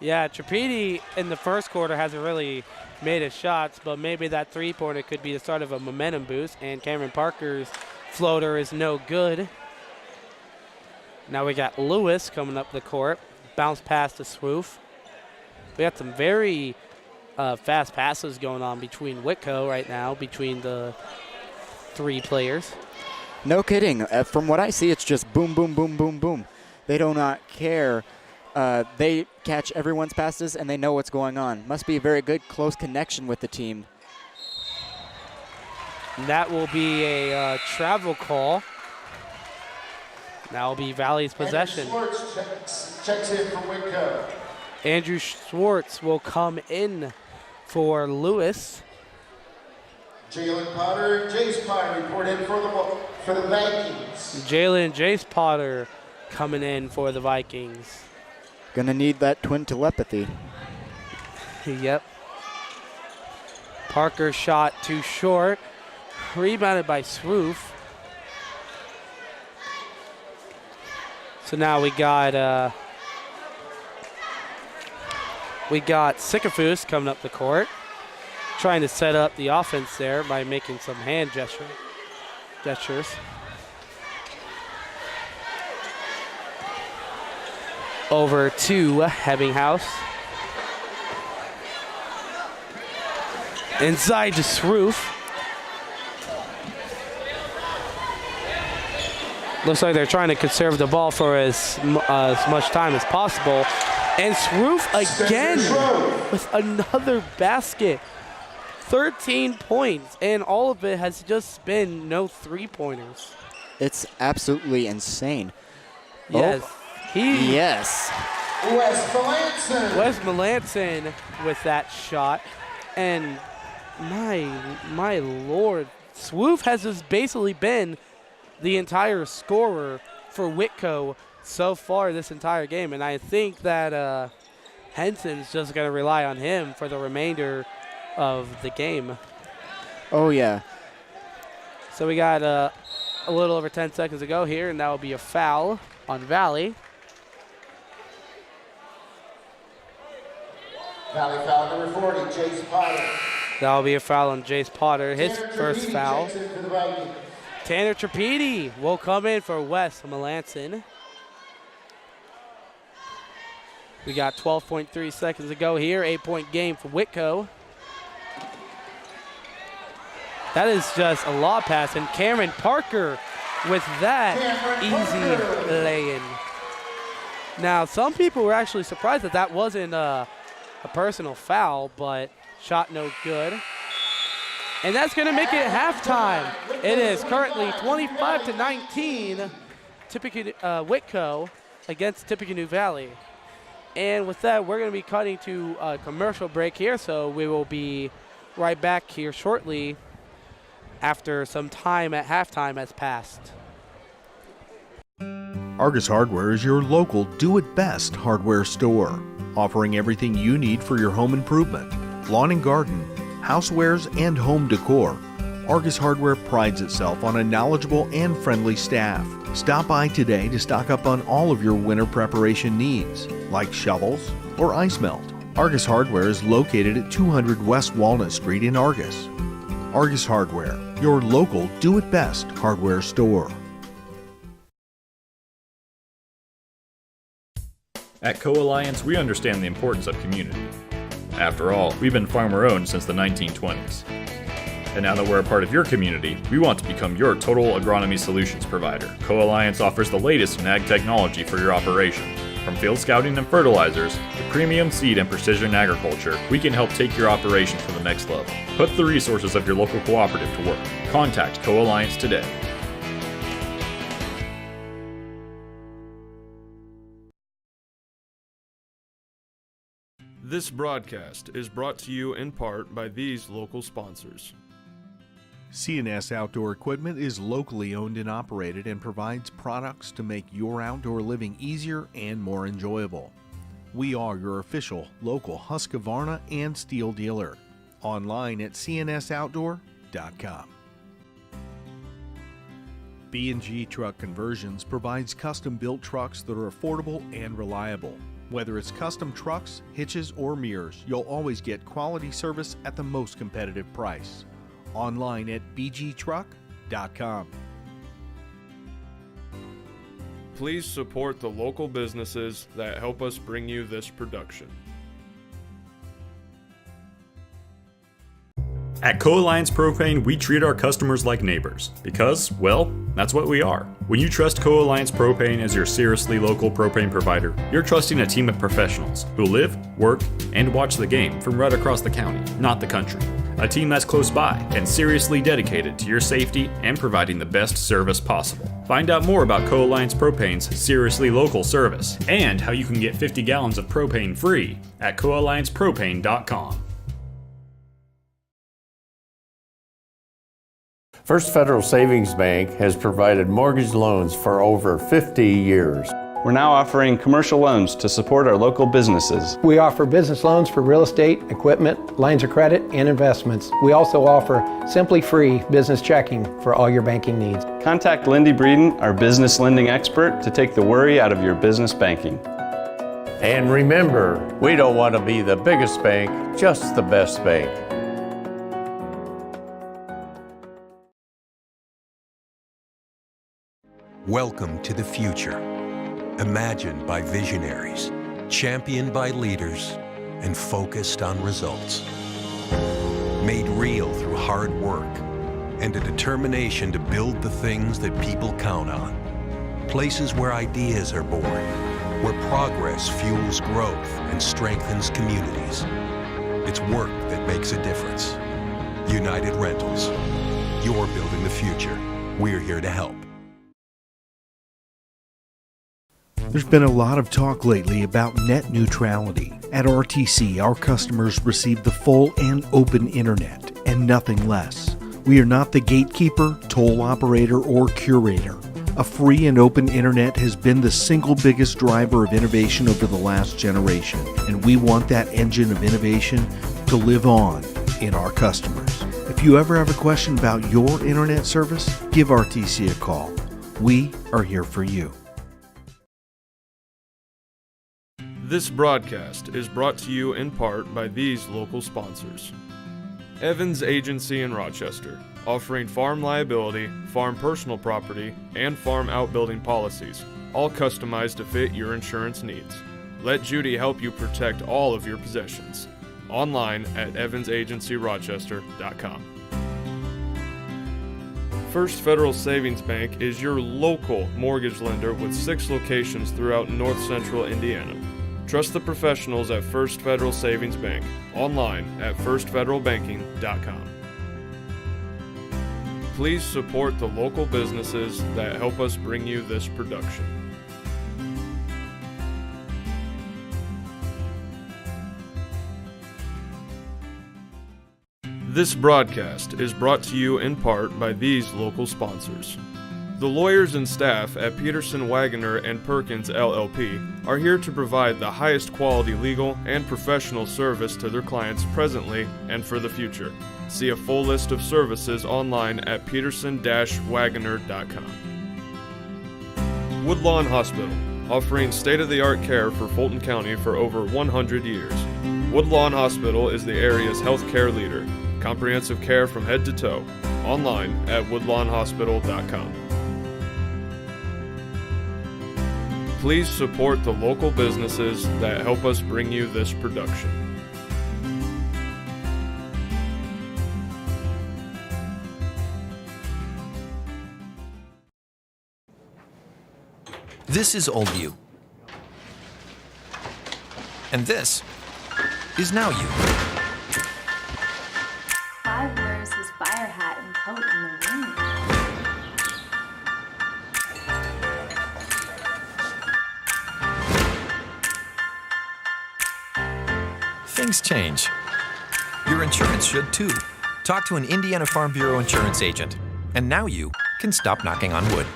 [SPEAKER 3] Yeah, Trapedi in the first quarter hasn't really made his shots, but maybe that three-pointer could be the start of a momentum boost, and Cameron Parker's floater is no good. Now we got Lewis coming up the court. Bounce pass to Swoof. We got some very fast passes going on between Whitko right now, between the three players.
[SPEAKER 2] No kidding. From what I see, it's just boom, boom, boom, boom, boom. They do not care. They catch everyone's passes, and they know what's going on. Must be a very good, close connection with the team.
[SPEAKER 3] And that will be a travel call. That will be Valley's possession.
[SPEAKER 16] Andrew Schwartz checks in for Whitko.
[SPEAKER 3] Andrew Schwartz will come in for Lewis.
[SPEAKER 16] Jalen Potter and Jace Potter report in for the Vikings.
[SPEAKER 3] Jalen and Jace Potter coming in for the Vikings.
[SPEAKER 2] Gonna need that twin telepathy.
[SPEAKER 3] Yep. Parker shot too short. Rebounded by Swoof. So now we got Sycophus coming up the court, trying to set up the offense there by making some hand gestures. Over to Hebbinghouse. Inside to Swoof. Looks like they're trying to conserve the ball for as much time as possible. And Swoof again with another basket. 13 points, and all of it has just been no three-pointers.
[SPEAKER 2] It's absolutely insane.
[SPEAKER 3] Yes.
[SPEAKER 2] Oh. Yes.
[SPEAKER 16] Wes
[SPEAKER 3] Melanson with that shot. And my Lord, Swoof has just basically been the entire scorer for Whitko so far this entire game, and I think that Henson's just going to rely on him for the remainder of the game.
[SPEAKER 2] Oh, yeah.
[SPEAKER 3] So we got a little over 10 seconds to go here, and that will be a foul on Valley.
[SPEAKER 16] Valley foul number 40, Jace Potter.
[SPEAKER 3] That will be a foul on Jace Potter, his first foul.
[SPEAKER 16] Checks in for the Vikings.
[SPEAKER 3] Tanner Trapedi will come in for Wes Melanson. We got 12.3 seconds to go here. 8-point game for Whitko. That is just a lob pass, and Cameron Parker with that easy lay-in. Now, some people were actually surprised that that wasn't a personal foul, but shot no good. And that's going to make it halftime. It is currently 25-19, Whitko against Tippecanoe Valley. And with that, we're going to be cutting to a commercial break here, so we will be right back here shortly after some time at halftime has passed.
[SPEAKER 7] Argus Hardware is your local do-it-best hardware store, offering everything you need for your home improvement, lawn and garden, housewares, and home decor. Argus Hardware prides itself on a knowledgeable and friendly staff. Stop by today to stock up on all of your winter preparation needs, like shovels or ice melt. Argus Hardware is located at 200 West Walnut Street in Argus. Argus Hardware, your local do-it-best hardware store.
[SPEAKER 10] At Co-Alliance, we understand the importance of community. After all, we've been farmer-owned since the 1920s. And now that we're a part of your community, we want to become your total agronomy solutions provider. Co-Alliance offers the latest in ag technology for your operation. From field scouting and fertilizers to premium seed and precision agriculture, we can help take your operation to the next level. Put the resources of your local cooperative to work. Contact Co-Alliance today.
[SPEAKER 11] This broadcast is brought to you in part by these local sponsors.
[SPEAKER 7] C&S Outdoor Equipment is locally owned and operated and provides products to make your outdoor living easier and more enjoyable. We are your official local Husqvarna and Steel dealer. Online at cnsoutdoor.com. B&G Truck Conversions provides custom-built trucks that are affordable and reliable. Whether it's custom trucks, hitches, or mirrors, you'll always get quality service at the most competitive price. Online at bgtruck.com.
[SPEAKER 11] Please support the local businesses that help us bring you this production.
[SPEAKER 10] At Co-Alliance Propane, we treat our customers like neighbors because, well, that's what we are. When you trust Co-Alliance Propane as your seriously local propane provider, you're trusting a team of professionals who live, work, and watch the game from right across the county, not the country. A team that's close by and seriously dedicated to your safety and providing the best service possible. Find out more about Co-Alliance Propane's seriously local service and how you can get 50 gallons of propane free at coalliancepropane.com.
[SPEAKER 12] First Federal Savings Bank has provided mortgage loans for over 50 years.
[SPEAKER 13] We're now offering commercial loans to support our local businesses.
[SPEAKER 14] We offer business loans for real estate, equipment, lines of credit, and investments. We also offer Simply Free business checking for all your banking needs.
[SPEAKER 13] Contact Lindy Breeden, our business lending expert, to take the worry out of your business banking.
[SPEAKER 12] And remember, we don't want to be the biggest bank, just the best bank.
[SPEAKER 15] Welcome to the future. Imagined by visionaries, championed by leaders, and focused on results. Made real through hard work and a determination to build the things that people count on. Places where ideas are born, where progress fuels growth and strengthens communities. It's work that makes a difference. United Rentals. You're building the future. We're here to help.
[SPEAKER 7] There's been a lot of talk lately about net neutrality. At RTC, our customers receive the full and open internet and nothing less. We are not the gatekeeper, toll operator, or curator. A free and open internet has been the single biggest driver of innovation over the last generation, and we want that engine of innovation to live on in our customers. If you ever have a question about your internet service, give RTC a call. We are here for you.
[SPEAKER 11] This broadcast is brought to you in part by these local sponsors. Evans Agency in Rochester, offering farm liability, farm personal property, and farm outbuilding policies, all customized to fit your insurance needs. Let Judy help you protect all of your possessions. Online at evansagencyrochester.com. First Federal Savings Bank is your local mortgage lender with 6 locations throughout north central Indiana. Trust the professionals at First Federal Savings Bank. Online at firstfederalbanking.com. Please support the local businesses that help us bring you this production. This broadcast is brought to you in part by these local sponsors. The lawyers and staff at Peterson, Wagoner & Perkins LLP are here to provide the highest quality legal and professional service to their clients presently and for the future. See a full list of services online at peterson-wagoner.com. Woodlawn Hospital, offering state-of-the-art care for Fulton County for over 100 years. Woodlawn Hospital is the area's healthcare leader. Comprehensive care from head to toe. Online at woodlawnhospital.com. Please support the local businesses that help us bring you this production.
[SPEAKER 5] This is old you. And this is now you.
[SPEAKER 6] Five wears his fire hat and coat in the wind.
[SPEAKER 5] Things change. Your insurance should too. Talk to an Indiana Farm Bureau insurance agent. And now you can stop knocking on wood.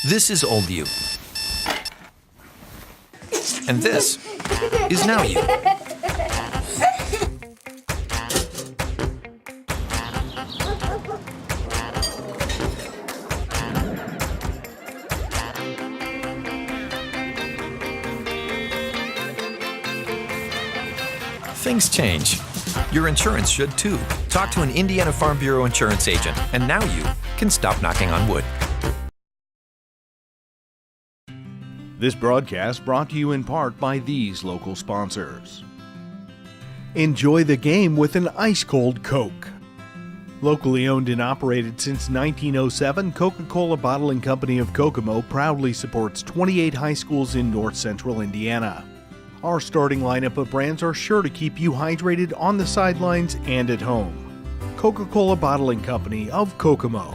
[SPEAKER 5] This is old you. And this is now you. Things change. Your insurance should too. Talk to an Indiana Farm Bureau insurance agent. And now you can stop knocking on wood.
[SPEAKER 7] This broadcast brought to you in part by these local sponsors. Enjoy the game with an ice-cold Coke. Locally owned and operated since 1907, Coca-Cola Bottling Company of Kokomo proudly supports 28 high schools in north central Indiana. Our starting lineup of brands are sure to keep you hydrated on the sidelines and at home. Coca-Cola Bottling Company of Kokomo.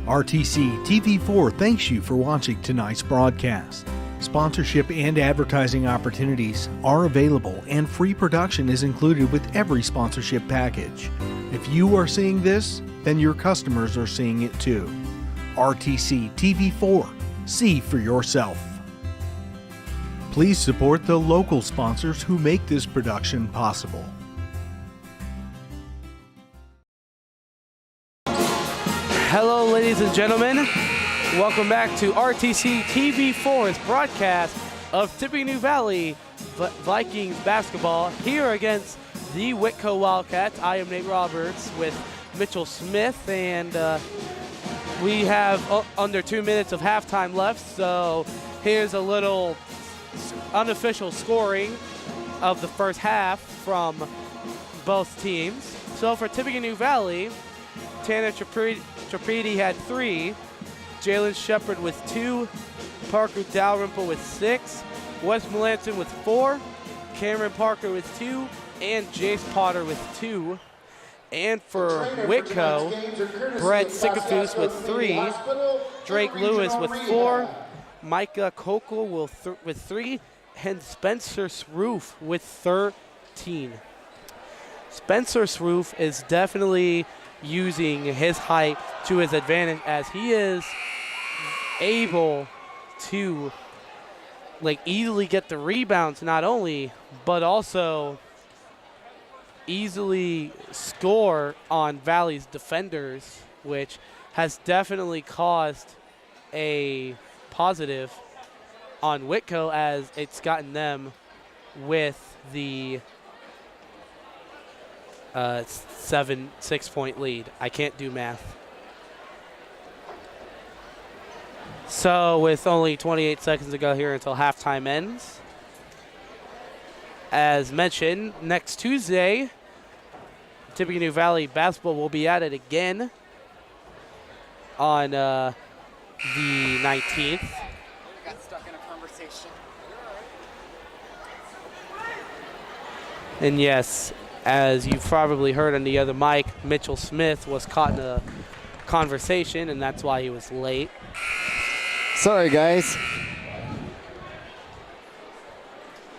[SPEAKER 7] RTC TV4 thanks you for watching tonight's broadcast. Sponsorship and advertising opportunities are available, and free production is included with every sponsorship package. If you are seeing this, then your customers are seeing it too. RTC TV4. See for yourself. Please support the local sponsors who make this production possible.
[SPEAKER 3] Hello, ladies and gentlemen. Welcome back to RTC TV4's broadcast of Tippecanoe Valley Vikings basketball here against the Whitko Wildcats. I am Nate Roberts with Mitchell Smith, and we have under 2 minutes of halftime left, so here's a little unofficial scoring of the first half from both teams. So for Tippecanoe Valley, Tanner Trapedi had 3, Jalen Shepard with 2, Parker Dalrymple with 6, Wes Melanson with 4, Cameron Parker with 2, and Jace Potter with 2. And for Whitko, Brett Sikafus with 3, Drake Lewis with 4, Micah Kokel with 3, and Spencer Sroof with 13. Spencer Sroof is definitely using his height to his advantage, as he is able to easily get the rebounds not only, but also easily score on Valley's defenders, which has definitely caused a positive on Whitko, as it's gotten them with the 6-point lead. I can't do math. So with only 28 seconds to go here until halftime ends, as mentioned, next Tuesday, Tippecanoe Valley basketball will be at it again on the 19th.
[SPEAKER 2] Got stuck in a conversation.
[SPEAKER 3] And yes, as you've probably heard on the other mic, Mitchell Smith was caught in a conversation, and that's why he was late.
[SPEAKER 2] Sorry, guys.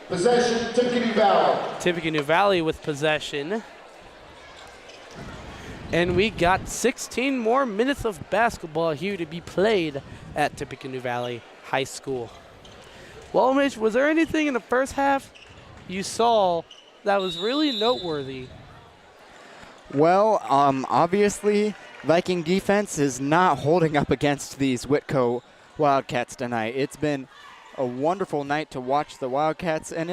[SPEAKER 16] Possession, Tippecanoe Valley.
[SPEAKER 3] Tippecanoe Valley with possession. And we got 16 more minutes of basketball here to be played at Tippecanoe Valley High School. Well, Mitch, was there anything in the first half you saw that was really noteworthy?
[SPEAKER 2] Well, obviously, Viking defense is not holding up against these Whitko Wildcats tonight. It's been a wonderful night to watch the Wildcats, and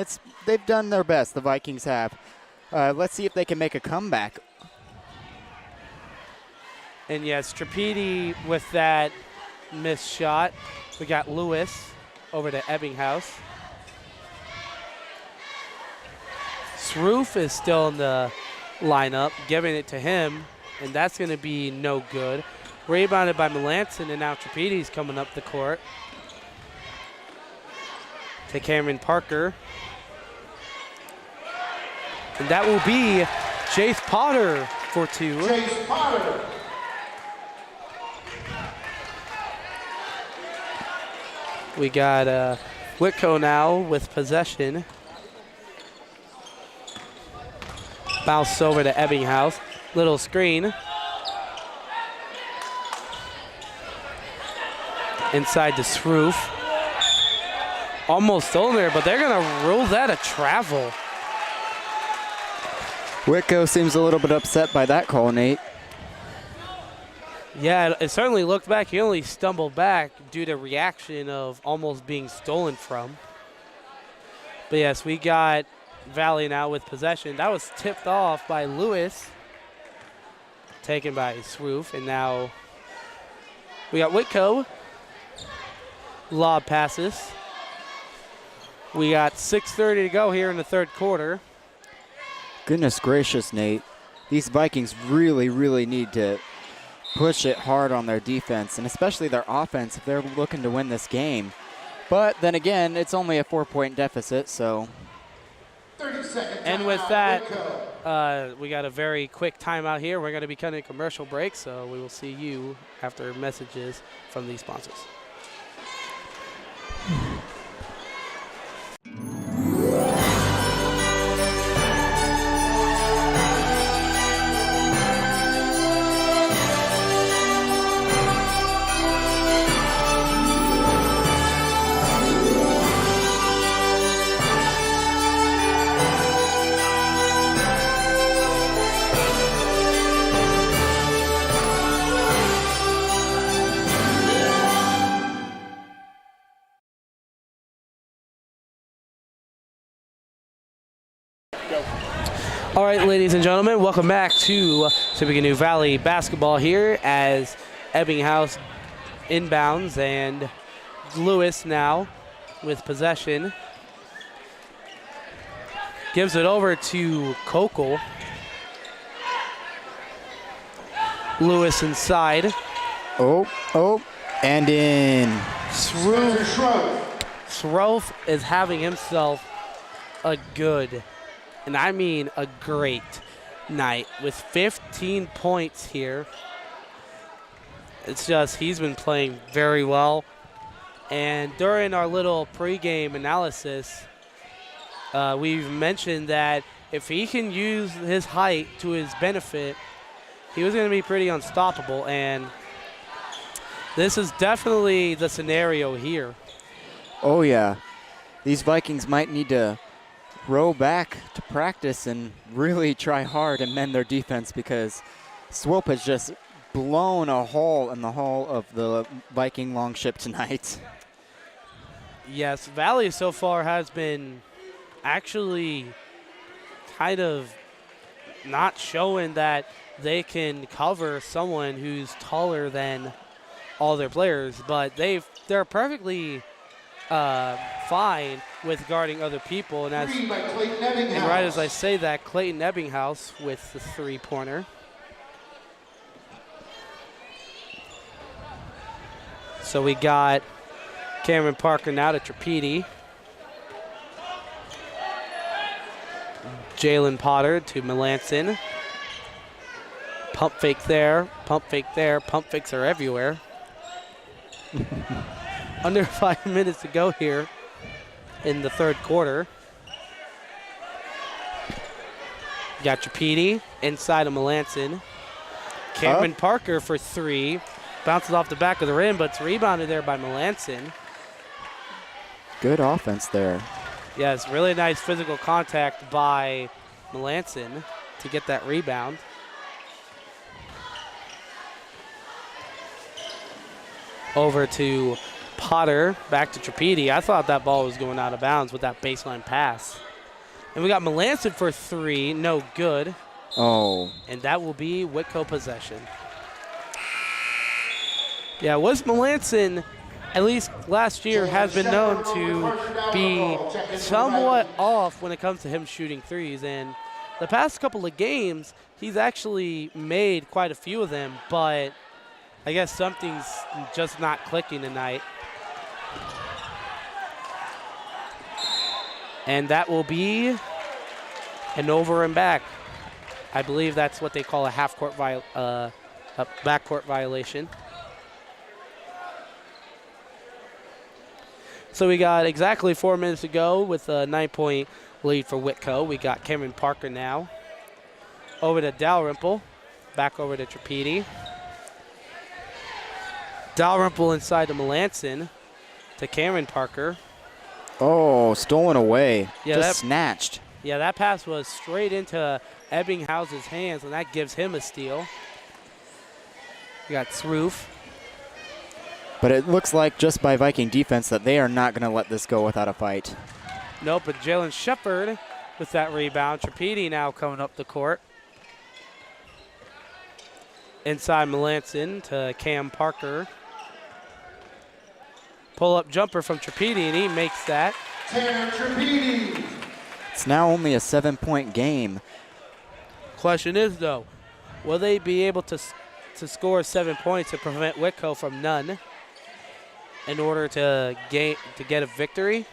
[SPEAKER 2] they've done their best, the Vikings have. Let's see if they can make a comeback.
[SPEAKER 3] And yes, Trapedi with that missed shot. We got Lewis over to Ebbinghaus. Sroof is still in the lineup, giving it to him, and that's going to be no good. Rebounded by Melanson, and now Trapedi's coming up the court. To Cameron Parker. And that will be Chase Potter for 2.
[SPEAKER 16] Chase Potter.
[SPEAKER 3] We got Whitko now with possession. Bounce over to Ebbinghaus. Little screen. Inside to Sroof. Almost stolen there, but they're going to rule that a travel.
[SPEAKER 2] Whitko seems a little bit upset by that call, Nate.
[SPEAKER 3] Yeah, it certainly looked back. He only stumbled back due to reaction of almost being stolen from. But yes, we got Valley now with possession. That was tipped off by Lewis. Taken by Sroof. And now we got Whitko. Lob passes. We got 6:30 to go here in the third quarter.
[SPEAKER 2] Goodness gracious, Nate. These Vikings really, really need to push it hard on their defense, and especially their offense if they're looking to win this game. But then again, it's only a 4-point deficit, so.
[SPEAKER 16] 30 seconds.
[SPEAKER 3] And with that, we got a very quick timeout here. We're going to be cutting a commercial break, so we will see you after messages from these sponsors. All right, ladies and gentlemen, welcome back to Tippecanoe Valley basketball here as Ebbinghaus inbounds, and Lewis now with possession. Gives it over to Kokel. Lewis inside.
[SPEAKER 2] And in.
[SPEAKER 3] Sroof is having himself a good, and I mean a great night with 15 points here. It's just he's been playing very well. And during our little pregame analysis, we've mentioned that if he can use his height to his benefit, he was going to be pretty unstoppable. And this is definitely the scenario here.
[SPEAKER 2] Oh, yeah. These Vikings might need to row back to practice and really try hard and mend their defense, because Swope has just blown a hole in the hull of the Viking longship tonight.
[SPEAKER 3] Yes, Valley so far has been actually kind of not showing that they can cover someone who's taller than all their players, but they're perfectly fine with guarding other people. And right as I say that, Clayton Ebbinghaus with the three-pointer. So we got Cameron Parker now to Trapedi. Jalen Potter to Melanson. Pump fake there, pump fake there, pump fakes are everywhere. Under 5 minutes to go here in the third quarter. Got Trapedi inside of Melanson. Cameron Parker for three. Bounces off the back of the rim, but it's rebounded there by Melanson.
[SPEAKER 2] Good offense there.
[SPEAKER 3] Yes, really nice physical contact by Melanson to get that rebound. Over to Potter, back to Trapedi. I thought that ball was going out of bounds with that baseline pass. And we got Melanson for three, no good.
[SPEAKER 2] Oh.
[SPEAKER 3] And that will be Whitko possession. Yeah, Wes Melanson, at least last year, has been known to be somewhat off when it comes to him shooting threes. And the past couple of games, he's actually made quite a few of them, but I guess something's just not clicking tonight. And that will be an over and back. I believe that's what they call a a backcourt violation. So we got exactly 4 minutes to go with a 9-point lead for Whitko. We got Cameron Parker now. Over to Dalrymple. Back over to Trapedi. Dalrymple inside to Melanson. To Cameron Parker.
[SPEAKER 2] Oh, stolen away.
[SPEAKER 3] Yeah,
[SPEAKER 2] Just snatched.
[SPEAKER 3] Yeah, that pass was straight into Ebbinghouse's hands, and that gives him a steal. We got Sroof.
[SPEAKER 2] But it looks like just by Viking defense that they are not going to let this go without a fight.
[SPEAKER 3] Nope, but Jalen Shepard with that rebound. Trapedi now coming up the court. Inside Melanson to Cam Parker. Pull-up jumper from Trapedi, and he makes that.
[SPEAKER 16] Tanner Trapedi.
[SPEAKER 2] It's now only a 7-point game.
[SPEAKER 3] Question is, though, will they be able to score 7 points to prevent Whitko from none in order to get a victory?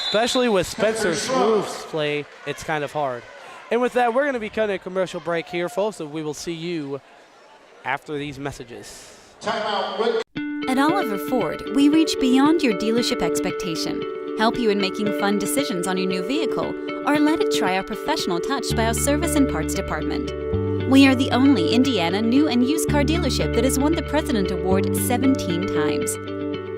[SPEAKER 3] Especially with Spencer Sroof's play, it's kind of hard. And with that, we're going to be cutting a commercial break here, folks, so we will see you after these messages.
[SPEAKER 16] Timeout.
[SPEAKER 8] At Oliver Ford, we reach beyond your dealership expectation, help you in making fun decisions on your new vehicle, or let it try our professional touch by our service and parts department. We are the only Indiana new and used car dealership that has won the President Award 17 times.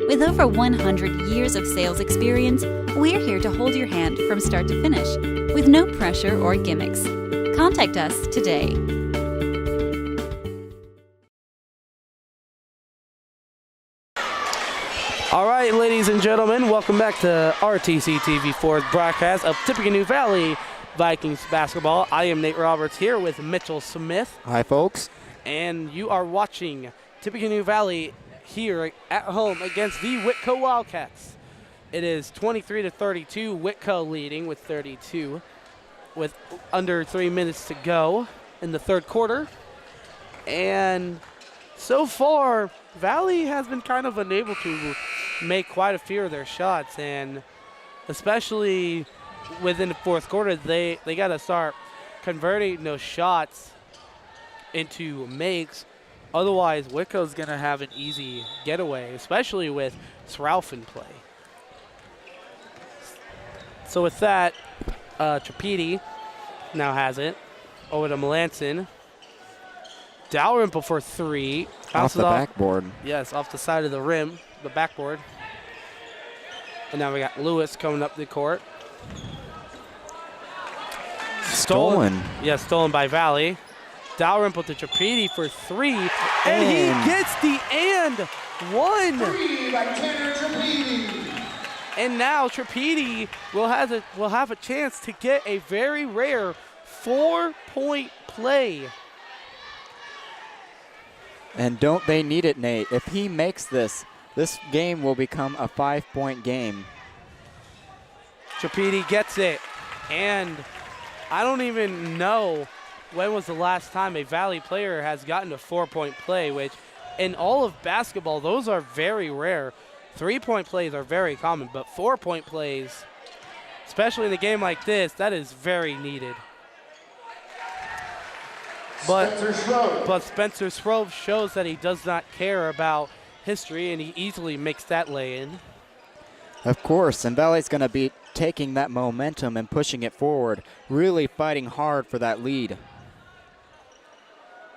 [SPEAKER 8] With over 100 years of sales experience, we're here to hold your hand from start to finish, with no pressure or gimmicks. Contact us today.
[SPEAKER 3] All right, ladies and gentlemen, welcome back to RTC TV4's broadcast of Tippecanoe Valley Vikings basketball. I am Nate Roberts here with Mitchell Smith.
[SPEAKER 2] Hi, folks.
[SPEAKER 3] And you are watching Tippecanoe Valley here at home against the Whitko Wildcats. It is 23-32, Whitko leading with 32 with under 3 minutes to go in the third quarter. And so far, Valley has been kind of unable to make quite a few of their shots, and especially within the fourth quarter, they got to start converting those shots into makes. Otherwise, Whitko's going to have an easy getaway, especially with Sroof in play. So with that, Trapedi now has it. Over to Melanson. Dalrymple for three.
[SPEAKER 2] Off the backboard.
[SPEAKER 3] Yes, off the side of the rim, the backboard. And now we got Lewis coming up the court.
[SPEAKER 2] Stolen.
[SPEAKER 3] Yeah, stolen by Valley. Dalrymple to Trapedi for three. And he gets the and one.
[SPEAKER 16] Three by Tanner Trapedi.
[SPEAKER 3] And now Trapedi will have a chance to get a very rare 4-point play.
[SPEAKER 2] And don't they need it, Nate? If he makes this game will become a 5-point game.
[SPEAKER 3] Trapedi gets it. And I don't even know when was the last time a Valley player has gotten a 4-point play, which in all of basketball, those are very rare. 3-point plays are very common, but 4-point plays, especially in a game like this, that is very needed. But Spencer Sroof shows that he does not care about history, and he easily makes that lay-in.
[SPEAKER 2] Of course, and Valley's going to be taking that momentum and pushing it forward, really fighting hard for that lead.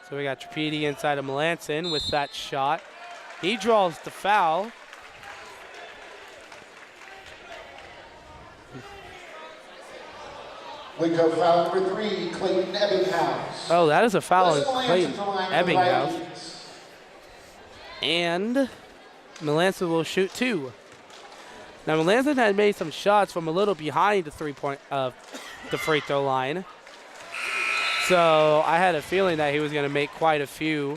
[SPEAKER 3] So we got Trapedi inside of Melanson with that shot. He draws the foul.
[SPEAKER 16] Whitko foul number 3, Clayton Ebbinghouse.
[SPEAKER 3] Oh, that is a foul on Clayton Ebbinghouse. And Melanson will shoot two. Now Melanson had made some shots from a little behind the the free throw line. So I had a feeling that he was going to make quite a few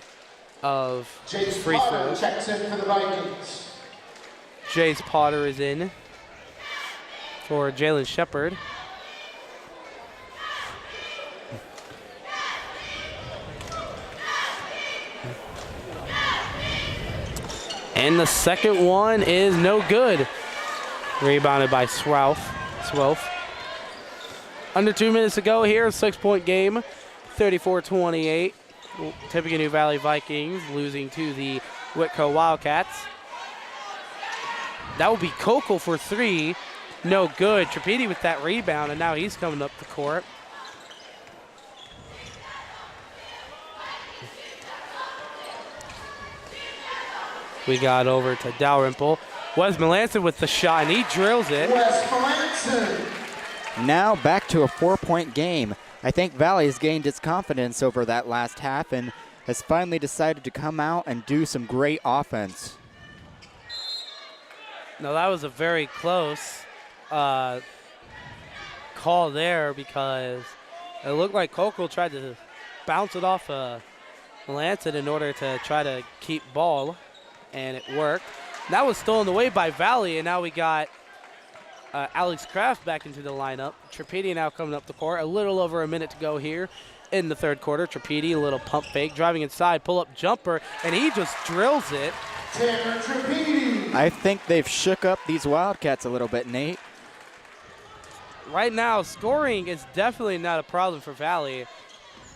[SPEAKER 3] of
[SPEAKER 16] Jace
[SPEAKER 3] free
[SPEAKER 16] Potter
[SPEAKER 3] throws.
[SPEAKER 16] checks in for the Vikings.
[SPEAKER 3] Jace Potter is in for Jalen Shepard. And the second one is no good. Rebounded by Swolf. Under 2 minutes to go here, 6-point game, 34-28. Tippecanoe Valley Vikings losing to the Whitko Wildcats. That will be Kokel for 3. No good. Trapedi with that rebound, and now he's coming up the court. We got over to Dalrymple. Wes Melanson with the shot, and he drills it.
[SPEAKER 16] Wes Melanson.
[SPEAKER 2] Now back to a 4-point game. I think Valley has gained its confidence over that last half and has finally decided to come out and do some great offense.
[SPEAKER 3] Now that was a very close call there because it looked like Kokel tried to bounce it off Melanson in order to try to keep ball, and it worked. That was stolen away by Valley, and now we got Alex Kraft back into the lineup. Trapedi now coming up the court. A little over a minute to go here in the third quarter. Trapedi, a little pump fake, driving inside, pull-up jumper, and he just drills it.
[SPEAKER 16] Tanner Trapedi.
[SPEAKER 2] I think they've shook up these Wildcats a little bit, Nate.
[SPEAKER 3] Right now, scoring is definitely not a problem for Valley.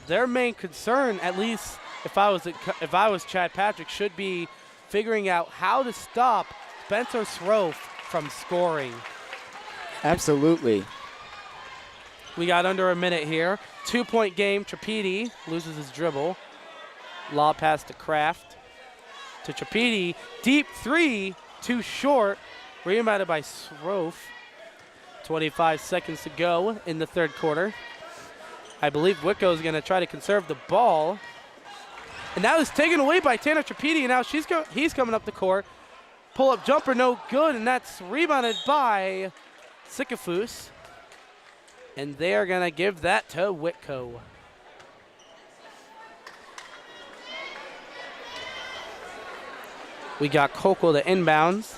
[SPEAKER 3] Their main concern, at least if I was Chad Patrick, should be figuring out how to stop Spencer Srofe from scoring.
[SPEAKER 2] Absolutely.
[SPEAKER 3] We got under a minute here. 2-point game. Trapedi loses his dribble. Lob pass to Kraft. To Trapedi. Deep three. Too short. Rebounded by Srofe. 25 seconds to go in the third quarter. I believe Whitko is going to try to conserve the ball. And that is taken away by Tanner Trapedi. And now he's coming up the court. Pull-up jumper, no good. And that's rebounded by Sikafus. And they are going to give that to Whitko. We got Kokel to inbounds.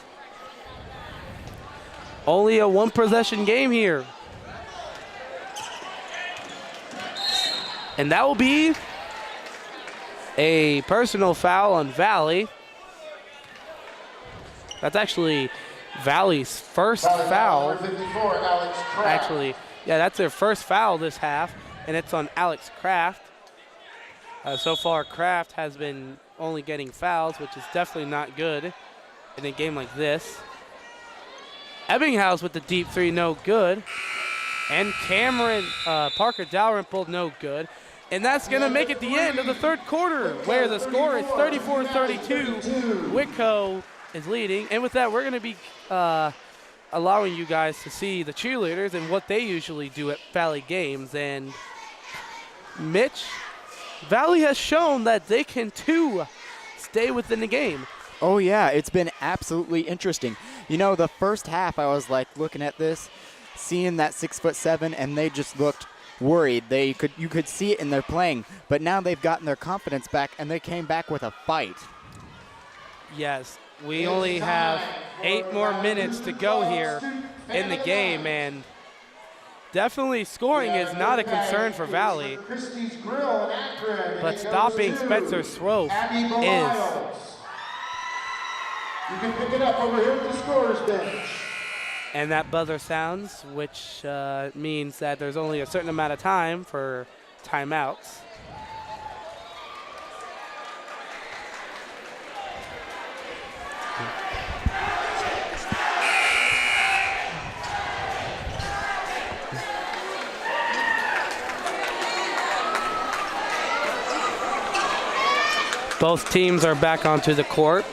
[SPEAKER 3] Only a one-possession game here. And that will be a personal foul on Valley. That's actually Valley's first foul.
[SPEAKER 16] Number 54, Alex Kraft.
[SPEAKER 3] Actually, yeah, that's their first foul this half, and it's on Alex Kraft. So far, Kraft has been only getting fouls, which is definitely not good in a game like this. Ebbinghaus with the deep three, no good. And Cameron Parker Dalrymple, no good. And that's going to make it the end of the third quarter, where the score is 34-32. Whitko is leading. And with that, we're going to be allowing you guys to see the cheerleaders and what they usually do at Valley games. And Mitch, Valley has shown that they can, too, stay within the game.
[SPEAKER 2] Oh, yeah, it's been absolutely interesting. You know, the first half, I was like looking at this, seeing that 6'7", and they just looked worried. You could see it in their playing, but now they've gotten their confidence back, and they came back with a fight.
[SPEAKER 3] Yes, we only have 8 more minutes to go here in the game, and definitely scoring is not a concern for Valley, but stopping Spencer Srofe is.
[SPEAKER 16] You can pick it up over here at the scorer's bench.
[SPEAKER 3] And that buzzer sounds, which means that there's only a certain amount of time for timeouts. Both teams are back onto the court.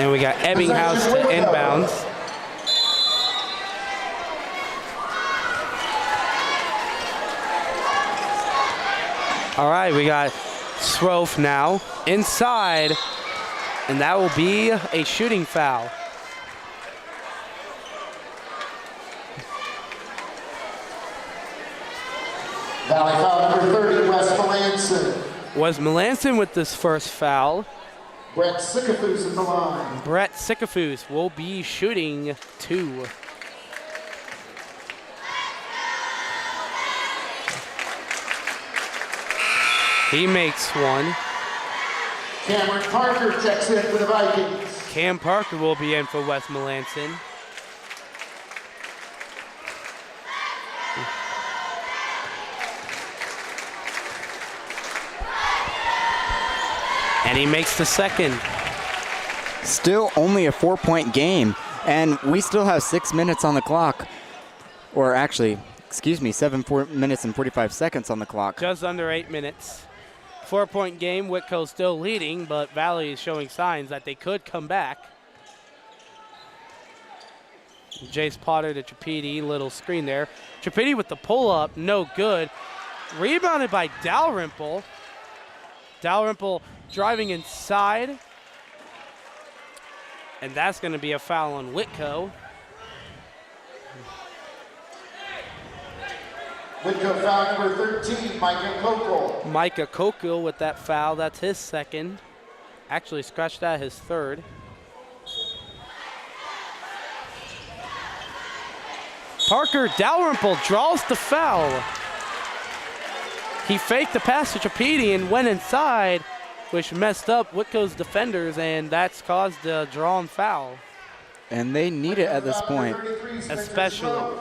[SPEAKER 3] And we got Ebbinghaus to inbounds. All right, we got Srofe now inside, and that will be a shooting foul.
[SPEAKER 16] Valley foul number 30, Wes Melanson.
[SPEAKER 3] Was Melanson with this first foul.
[SPEAKER 16] Brett Sickafus at the line.
[SPEAKER 3] Brett Sickafus will be shooting 2. He makes 1.
[SPEAKER 16] Cameron Parker checks in for the Vikings.
[SPEAKER 3] Cam Parker will be in for Wes Melanson. And he makes the second.
[SPEAKER 2] Still only a 4-point game, and we still have 6 minutes on the clock. Or actually, excuse me, 7 minutes and 45 seconds on the clock.
[SPEAKER 3] Just under 8 minutes. 4-point game, Whitko still leading, but Valley is showing signs that they could come back. Jace Potter to Trapedi, little screen there. Trapedi with the pull-up, no good. Rebounded by Dalrymple. Dalrymple driving inside. And that's going to be a foul on Whitko.
[SPEAKER 16] Whitko foul number 13, Micah Kokol.
[SPEAKER 3] Micah Kokol with that foul. That's his second. Actually scratched out his third. Parker Dalrymple draws the foul. He faked the pass to Trapedi and went inside, which messed up Whitko's defenders, and that's caused a drawn foul.
[SPEAKER 2] And they need it at this point.
[SPEAKER 3] Especially.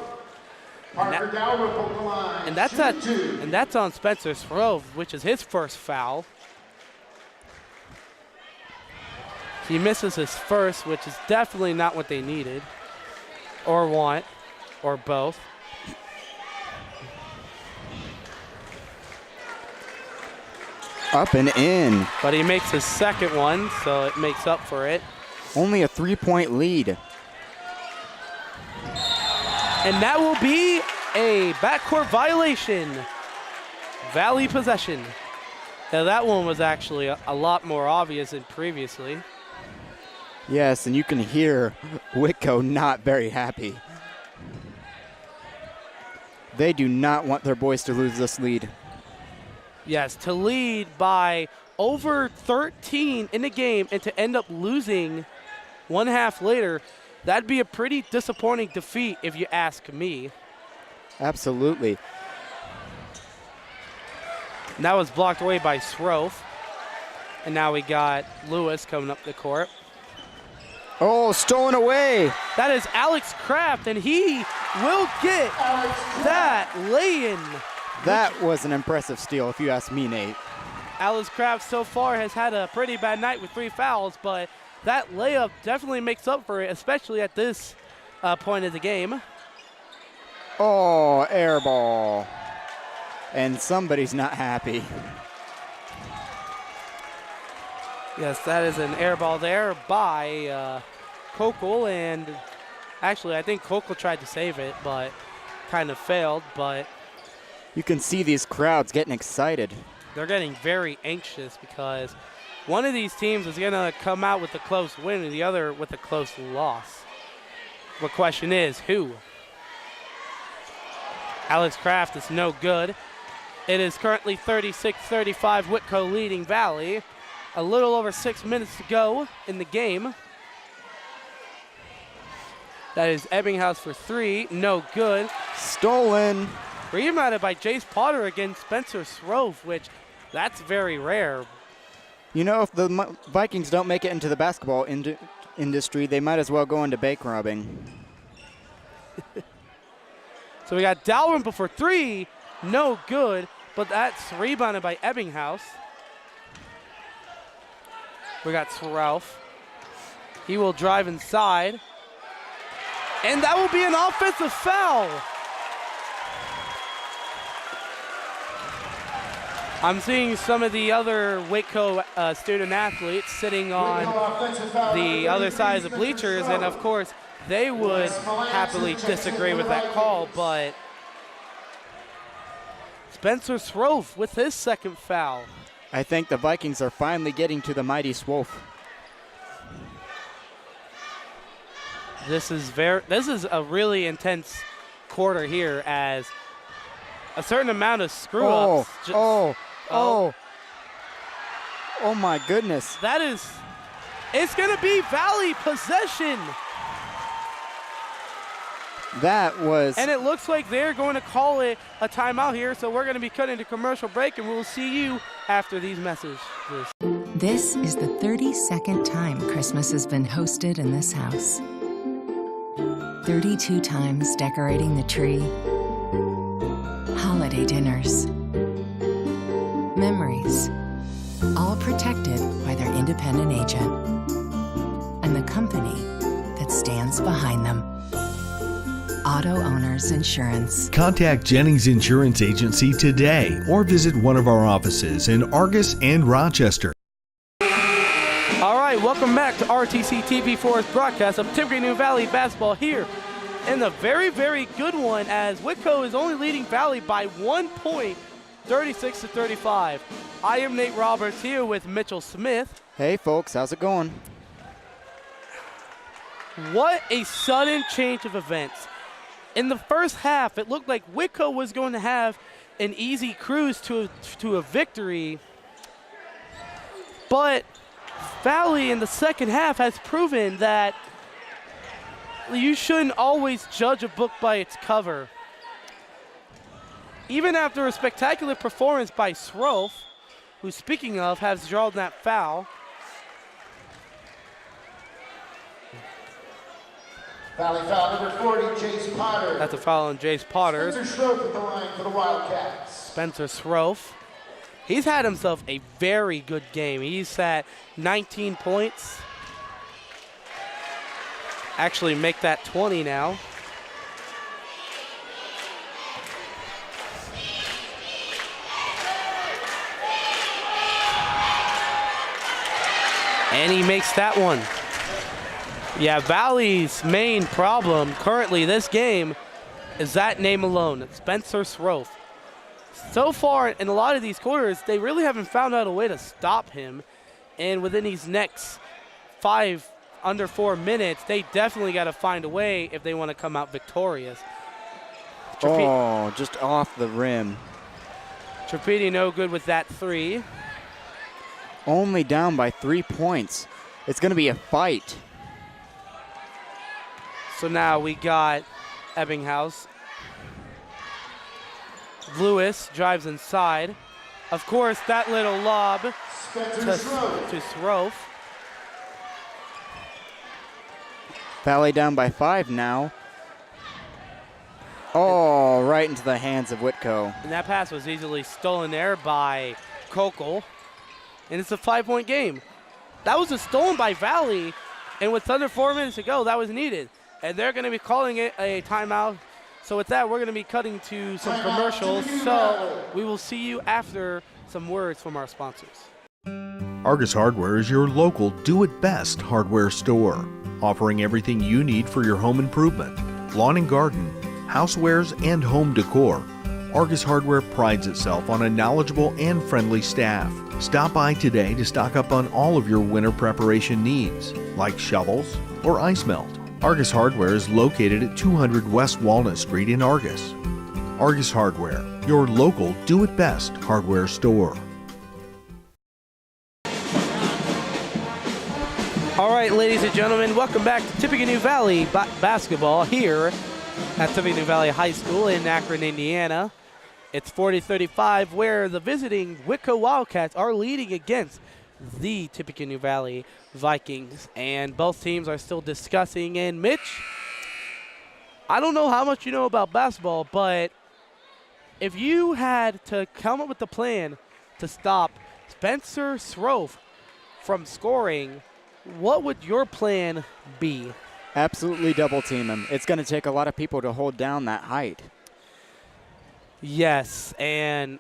[SPEAKER 3] And that's on Spencer Srove, which is his first foul. He misses his first, which is definitely not what they needed or want, or both.
[SPEAKER 2] Up and in.
[SPEAKER 3] But he makes his second one, so it makes up for it.
[SPEAKER 2] Only a 3-point lead.
[SPEAKER 3] And that will be a backcourt violation. Valley possession. Now that one was actually a lot more obvious than previously.
[SPEAKER 2] Yes, and you can hear Whitko not very happy. They do not want their boys to lose this lead.
[SPEAKER 3] Yes, to lead by over 13 in the game and to end up losing 1 half later, that'd be a pretty disappointing defeat if you ask me.
[SPEAKER 2] Absolutely.
[SPEAKER 3] And that was blocked away by Srove. And now we got Lewis coming up the court.
[SPEAKER 2] Oh, stolen away.
[SPEAKER 3] That is Alex Kraft, and he will get that lay-in.
[SPEAKER 2] That was an impressive steal, if you ask me, Nate.
[SPEAKER 3] Alex Kraft so far has had a pretty bad night with 3 fouls, but that layup definitely makes up for it, especially at this point of the game.
[SPEAKER 2] Oh, air ball. And somebody's not happy.
[SPEAKER 3] Yes, that is an air ball there by Kokol, and actually I think Kokol tried to save it, but kind of failed, but
[SPEAKER 2] you can see these crowds getting excited.
[SPEAKER 3] They're getting very anxious because one of these teams is going to come out with a close win and the other with a close loss. The question is, who? Alex Kraft is no good. It is currently 36-35, Whitko leading Valley. A little over 6 minutes to go in the game. That is Ebbinghaus for 3, no good.
[SPEAKER 2] Stolen.
[SPEAKER 3] Rebounded by Jace Potter against Spencer Srove, which that's very rare.
[SPEAKER 2] You know, if the Vikings don't make it into the basketball industry, they might as well go into bank robbing.
[SPEAKER 3] So we got Dalrymple for 3, no good, but that's rebounded by Ebbinghaus. We got Srove. He will drive inside. And that will be an offensive foul. I'm seeing some of the other Whitko student athletes sitting on the other side of the bleachers, and of course, they would happily disagree with that call, but Spencer Srove with his second foul.
[SPEAKER 2] I think the Vikings are finally getting to the mighty Swolf. This is
[SPEAKER 3] a really intense quarter here as a certain amount of screw-ups.
[SPEAKER 2] Oh my goodness.
[SPEAKER 3] That is, it's going to be Valley possession.
[SPEAKER 2] That was.
[SPEAKER 3] And it looks like they're going to call it a timeout here, so we're going to be cutting to commercial break, and we'll see you after these messages.
[SPEAKER 9] This is the 32nd time Christmas has been hosted in this house. 32 times decorating the tree. Holiday dinners. Memories. All protected by their independent agent. And the company that stands behind them. Auto Owners Insurance.
[SPEAKER 7] Contact Jennings Insurance Agency today or visit one of our offices in Argus and Rochester.
[SPEAKER 3] All right, welcome back to RTC TV4's broadcast of Tippecanoe Valley basketball here. And the very, very good one, as Whitko is only leading Valley by 1 point, 36-35. I am Nate Roberts here with Mitchell Smith.
[SPEAKER 2] Hey folks, how's it going?
[SPEAKER 3] What a sudden change of events. In the first half, it looked like Whitko was going to have an easy cruise to a victory. But Valley in the second half has proven that you shouldn't always judge a book by its cover. Even after a spectacular performance by Srof, who, speaking of, has drawn that foul.
[SPEAKER 16] Valley foul number 40, Jace Potter.
[SPEAKER 3] That's a foul on Jace Potter.
[SPEAKER 16] Spencer Schroff at the line for the Wildcats.
[SPEAKER 3] Spencer Schroff. He's had himself a very good game. He's at 19 points. Actually make that 20 now. And he makes that one. Yeah, Valley's main problem currently this game is that name alone, Spencer Schroff. So far in a lot of these quarters, they really haven't found out a way to stop him. And within these next 5 under 4 minutes, they definitely got to find a way if they want to come out victorious.
[SPEAKER 2] Oh, just off the rim.
[SPEAKER 3] Trapedi no good with that 3.
[SPEAKER 2] Only down by 3 points. It's going to be a fight.
[SPEAKER 3] So now we got Ebbinghaus. Lewis drives inside. Of course, that little lob to Schroff.
[SPEAKER 2] Valley down by 5 now. Oh, right into the hands of Whitko.
[SPEAKER 3] And that pass was easily stolen there by Kokel. And it's a 5-point game. That was stolen by Valley, and with under 4 minutes to go, that was needed. And they're going to be calling it a timeout. So with that, we're going to be cutting to some commercials. So we will see you after some words from our sponsors.
[SPEAKER 7] Argus Hardware is your local do-it-best hardware store, offering everything you need for your home improvement, lawn and garden, housewares, and home decor. Argus Hardware prides itself on a knowledgeable and friendly staff. Stop by today to stock up on all of your winter preparation needs, like shovels or ice melt. Argus Hardware is located at 200 West Walnut Street in Argus. Argus Hardware, your local do-it-best hardware store.
[SPEAKER 3] All right, ladies and gentlemen, welcome back to Tippecanoe Valley basketball here at Tippecanoe Valley High School in Akron, Indiana. It's 40-35, where the visiting Whitko Wildcats are leading against the Tippecanoe Valley Vikings, and both teams are still discussing. And Mitch, I don't know how much you know about basketball, but if you had to come up with a plan to stop Spencer Schroff from scoring, what would your plan be?
[SPEAKER 2] Absolutely double team him. It's going to take a lot of people to hold down that height.
[SPEAKER 3] Yes, and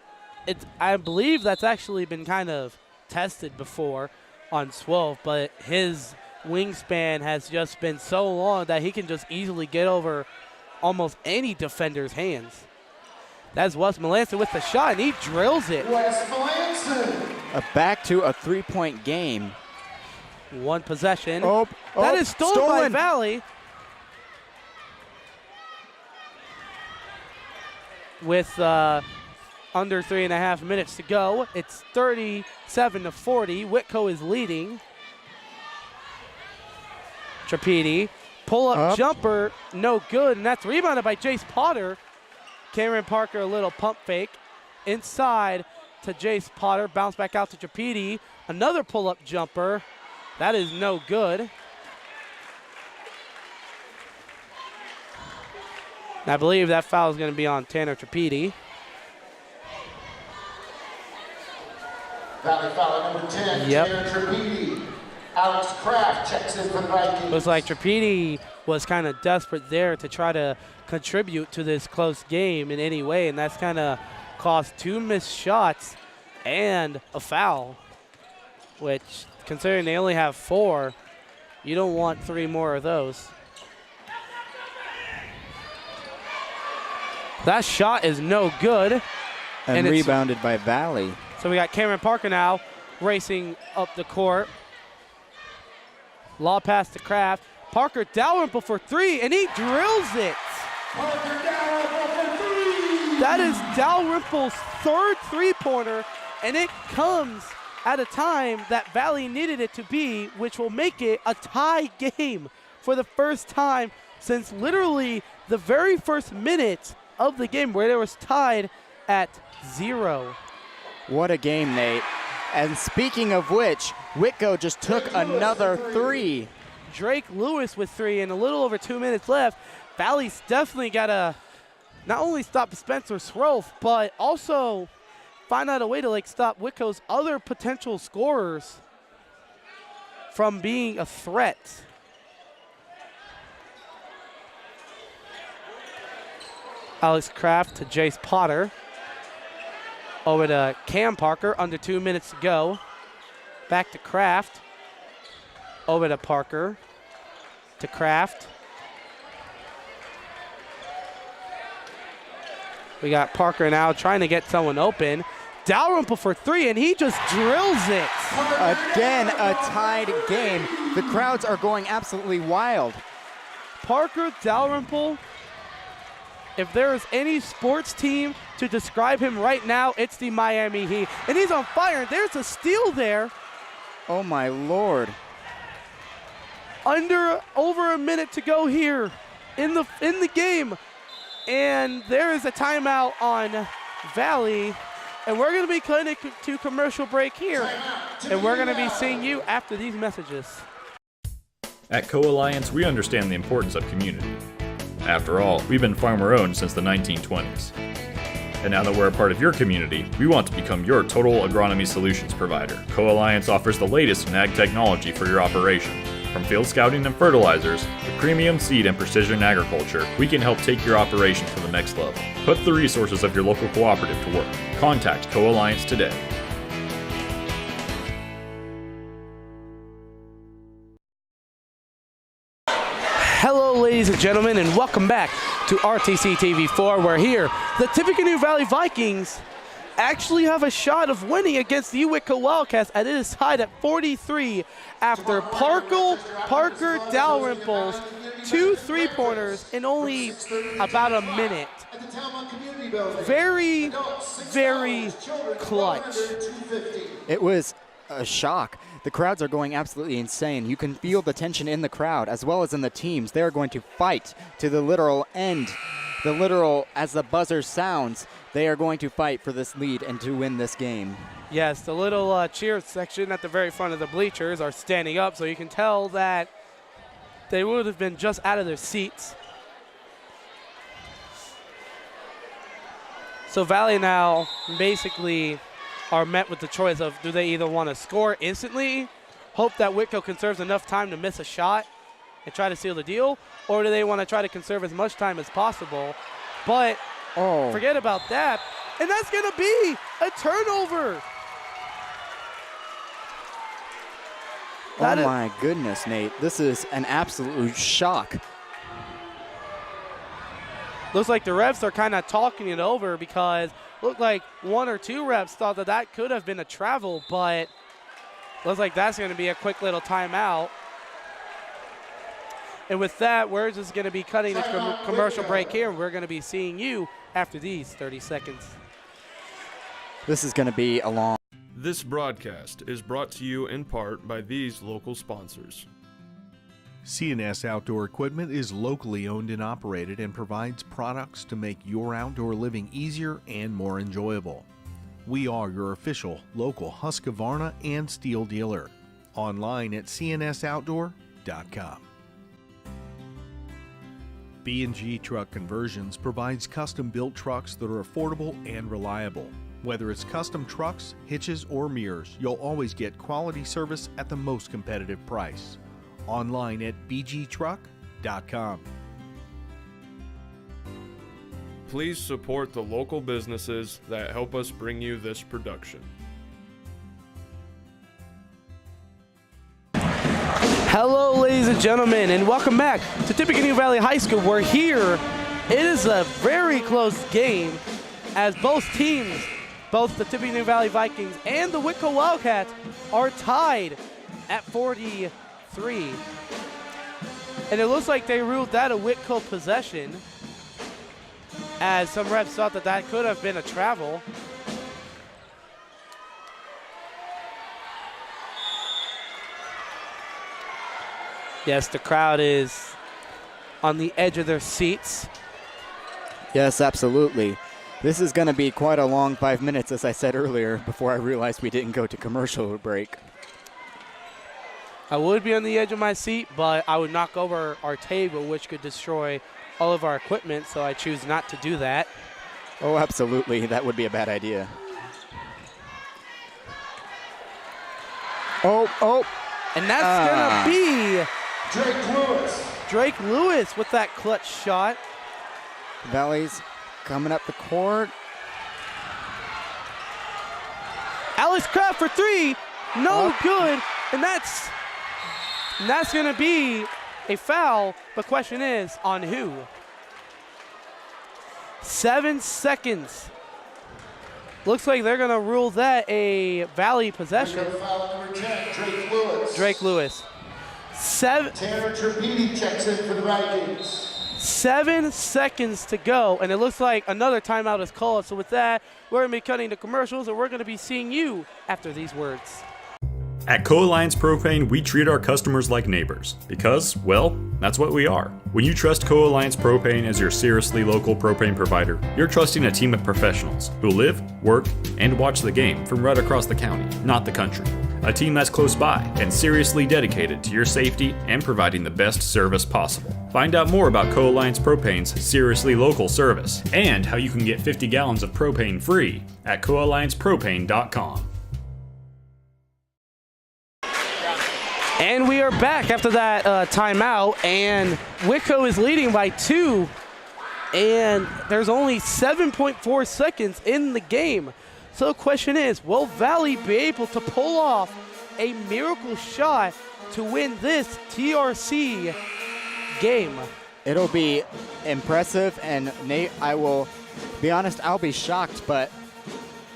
[SPEAKER 3] I believe that's actually been kind of tested before on Swolf, but his wingspan has just been so long that he can just easily get over almost any defender's hands. That's Wes Melanson with the shot, and he drills it.
[SPEAKER 16] Wes Melanson.
[SPEAKER 2] Back to a 3-point game.
[SPEAKER 3] One possession.
[SPEAKER 2] That
[SPEAKER 3] That is stolen by Valley. with under 3.5 minutes to go. It's 37-40. Whitko is leading. Trapedi, pull-up jumper, no good, and that's rebounded by Jace Potter. Cameron Parker, a little pump fake. Inside to Jace Potter, bounce back out to Trapedi. Another pull-up jumper. That is no good. And I believe that foul is going to be on Tanner Trapedi.
[SPEAKER 16] Valley foul number 10, Tanner Trapedi. Alex Kraft checks in for the Vikings.
[SPEAKER 3] Looks like Trapedi was kind of desperate there to try to contribute to this close game in any way, and that's kind of cost 2 missed shots and a foul, which, considering they only have 4, you don't want 3 more of those. That shot is no good.
[SPEAKER 2] And rebounded by Valley.
[SPEAKER 3] So we got Cameron Parker now racing up the court. Law pass to Kraft. Parker Dalrymple for 3, and he drills it.
[SPEAKER 16] Parker Dalrymple for 3.
[SPEAKER 3] That is Dalrymple's 3rd three-pointer, and it comes at a time that Valley needed it to be, which will make it a tie game for the first time since literally the very first minute of the game, where it was tied at 0.
[SPEAKER 2] What a game, Nate. And speaking of which, Whitko just took another 3.
[SPEAKER 3] Drake Lewis with 3 and a little over 2 minutes left. Valley's definitely got to not only stop Spencer Sroth, but also find out a way to stop Whitko's other potential scorers from being a threat. Alex Kraft to Jace Potter. Over to Cam Parker, under 2 minutes to go. Back to Kraft. Over to Parker. To Kraft. We got Parker now trying to get someone open. Dalrymple for 3, and he just drills it.
[SPEAKER 2] Again, a tied game. The crowds are going absolutely wild.
[SPEAKER 3] Parker Dalrymple, if there is any sports team to describe him right now, it's the Miami Heat. And he's on fire. There's a steal there.
[SPEAKER 2] Oh, my Lord.
[SPEAKER 3] Over a minute to go here in the game. And there is a timeout on Valley. And we're going to be cutting to commercial break here. And we're going to be seeing you after these messages.
[SPEAKER 10] At Co-Alliance, we understand the importance of community. After all, we've been farmer-owned since the 1920s. And now that we're a part of your community, we want to become your total agronomy solutions provider. Co-Alliance offers the latest in ag technology for your operation. From field scouting and fertilizers to premium seed and precision agriculture, we can help take your operation to the next level. Put the resources of your local cooperative to work. Contact Co-Alliance today.
[SPEAKER 3] Hello, ladies and gentlemen, and welcome back to RTC TV4. We're here. The Tippecanoe Valley Vikings actually have a shot of winning against the Whitko Wildcats, and it is tied at 43 after Parker Dalrymple's 2 3-pointers in only about a minute. Very, very clutch.
[SPEAKER 2] It was a shock. The crowds are going absolutely insane. You can feel the tension in the crowd as well as in the teams. They're going to fight to the literal end. The literal, as the buzzer sounds, they are going to fight for this lead and to win this game.
[SPEAKER 3] Yes, the little cheer section at the very front of the bleachers are standing up, so you can tell that they would have been just out of their seats. So Valley now basically are met with the choice of, do they either want to score instantly, hope that Whitko conserves enough time to miss a shot and try to seal the deal, or do they want to try to conserve as much time as possible? But forget about that, and that's going to be a turnover.
[SPEAKER 2] Oh my goodness, Nate. This is an absolute shock.
[SPEAKER 3] Looks like the refs are kind of talking it over because looked like 1 or 2 refs thought that could have been a travel, but looks like that's going to be a quick little timeout. And with that, we're just going to be cutting the commercial break here, and we're going to be seeing you after these 30 seconds.
[SPEAKER 2] This is going to be a long.
[SPEAKER 11] This broadcast is brought to you in part by these local sponsors.
[SPEAKER 7] CNS Outdoor Equipment is locally owned and operated and provides products to make your outdoor living easier and more enjoyable. We are your official local Husqvarna and Steel dealer. Online at cnsoutdoor.com. B&G Truck Conversions provides custom-built trucks that are affordable and reliable. Whether it's custom trucks, hitches, or mirrors, you'll always get quality service at the most competitive price. Online at bgtruck.com.
[SPEAKER 11] Please support the local businesses that help us bring you this production.
[SPEAKER 3] Hello, ladies and gentlemen, and welcome back to Tippecanoe Valley High School. We're here. It is a very close game as both teams, both the Tippecanoe Valley Vikings and the Whitko Wildcats, are tied at 43. And it looks like they ruled that a Whitko possession, as some refs thought that that could have been a travel. Yes, the crowd is on the edge of their seats.
[SPEAKER 2] Yes, absolutely. This is going to be quite a long 5 minutes, as I said earlier, before I realized we didn't go to commercial break.
[SPEAKER 3] I would be on the edge of my seat, but I would knock over our table, which could destroy all of our equipment, so I choose not to do that.
[SPEAKER 2] Oh, absolutely. That would be a bad idea. Oh.
[SPEAKER 3] And that's going to be
[SPEAKER 16] Drake
[SPEAKER 3] Lewis with that clutch shot.
[SPEAKER 2] Valley's coming up the court.
[SPEAKER 3] Alex Kraft for three. No good. And that's going to be a foul. The question is, on who? 7 seconds. Looks like they're going to rule that a Valley possession.
[SPEAKER 16] Foul number 10, Drake Lewis.
[SPEAKER 3] Drake Lewis.
[SPEAKER 16] Tanner Trapedi checks in for the Vikings.
[SPEAKER 3] 7 seconds to go, and it looks like another timeout is called. So with that, we're going to be cutting the commercials, and we're going to be seeing you after these words.
[SPEAKER 10] At Co-Alliance Propane, we treat our customers like neighbors because, well, that's what we are. When you trust Co-Alliance Propane as your seriously local propane provider, you're trusting a team of professionals who live, work, and watch the game from right across the county, not the country. A team that's close by and seriously dedicated to your safety and providing the best service possible. Find out more about Co-Alliance Propane's seriously local service and how you can get 50 gallons of propane free at coalliancepropane.com.
[SPEAKER 3] And we are back after that timeout, and Whitko is leading by 2, and there's only 7.4 seconds in the game. So the question is, will Valley be able to pull off a miracle shot to win this TRC game?
[SPEAKER 2] It'll be impressive, and Nate, I will be honest, I'll be shocked, but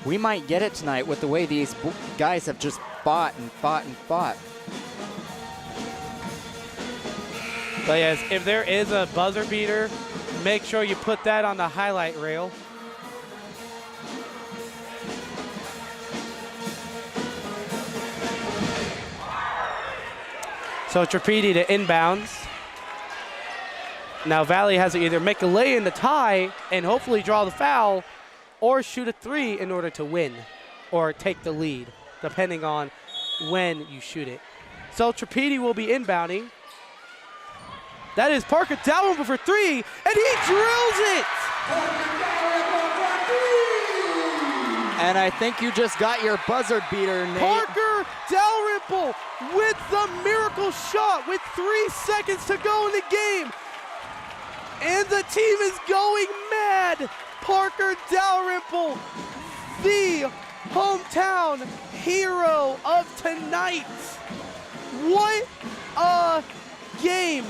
[SPEAKER 2] we might get it tonight with the way these guys have just fought and fought and fought.
[SPEAKER 3] But yes, if there is a buzzer beater, make sure you put that on the highlight reel. So Trapedi to inbounds. Now Valley has to either make a lay in the tie and hopefully draw the foul, or shoot a three in order to win or take the lead, depending on when you shoot it. So Trapedi will be inbounding. That is Parker Dalrymple for three, and he drills it!
[SPEAKER 2] And I think you just got your buzzer beater, Nate.
[SPEAKER 3] Parker Dalrymple with the miracle shot with 3 seconds to go in the game. And the team is going mad. Parker Dalrymple, the hometown hero of tonight. What a game.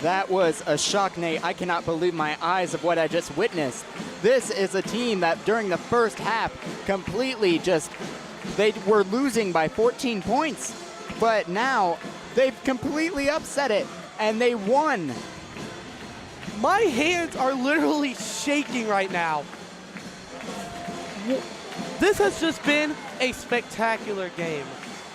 [SPEAKER 2] That was a shock, Nate. I cannot believe my eyes of what I just witnessed. This is a team that during the first half completely they were losing by 14 points. But now they've completely upset it. and they won.
[SPEAKER 3] My hands are literally shaking right now. This has just been a spectacular game.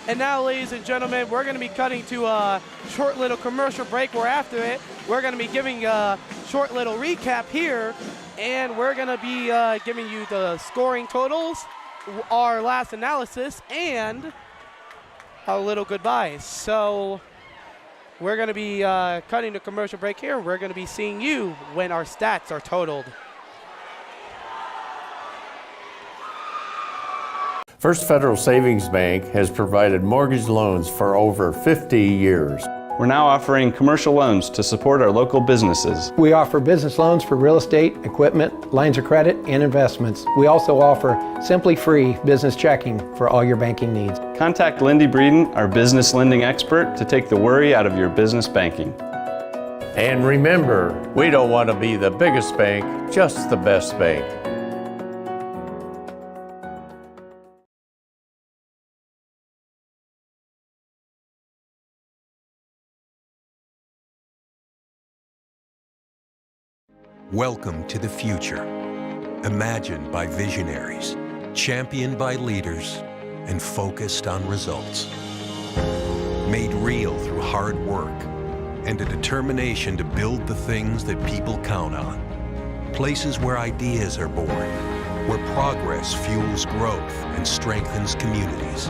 [SPEAKER 3] And now, ladies and gentlemen, we're going to be cutting to a short little commercial break, where after it, we're going to be giving a short little recap here, and we're going to be giving you the scoring totals, our last analysis, and a little goodbye. So we're going to be cutting the commercial break here. We're going to be seeing you when our stats are totaled.
[SPEAKER 12] First Federal Savings Bank has provided mortgage loans for over 50 years.
[SPEAKER 13] We're now offering commercial loans to support our local businesses.
[SPEAKER 14] We offer business loans for real estate, equipment, lines of credit, and investments. We also offer simply free business checking for all your banking needs.
[SPEAKER 13] Contact Lindy Breeden, our business lending expert, to take the worry out of your business banking.
[SPEAKER 12] And remember, we don't want to be the biggest bank, just the best bank.
[SPEAKER 15] Welcome to the future. Imagined by visionaries, championed by leaders, and focused on results. Made real through hard work and a determination to build the things that people count on. Places where ideas are born, where progress fuels growth and strengthens communities.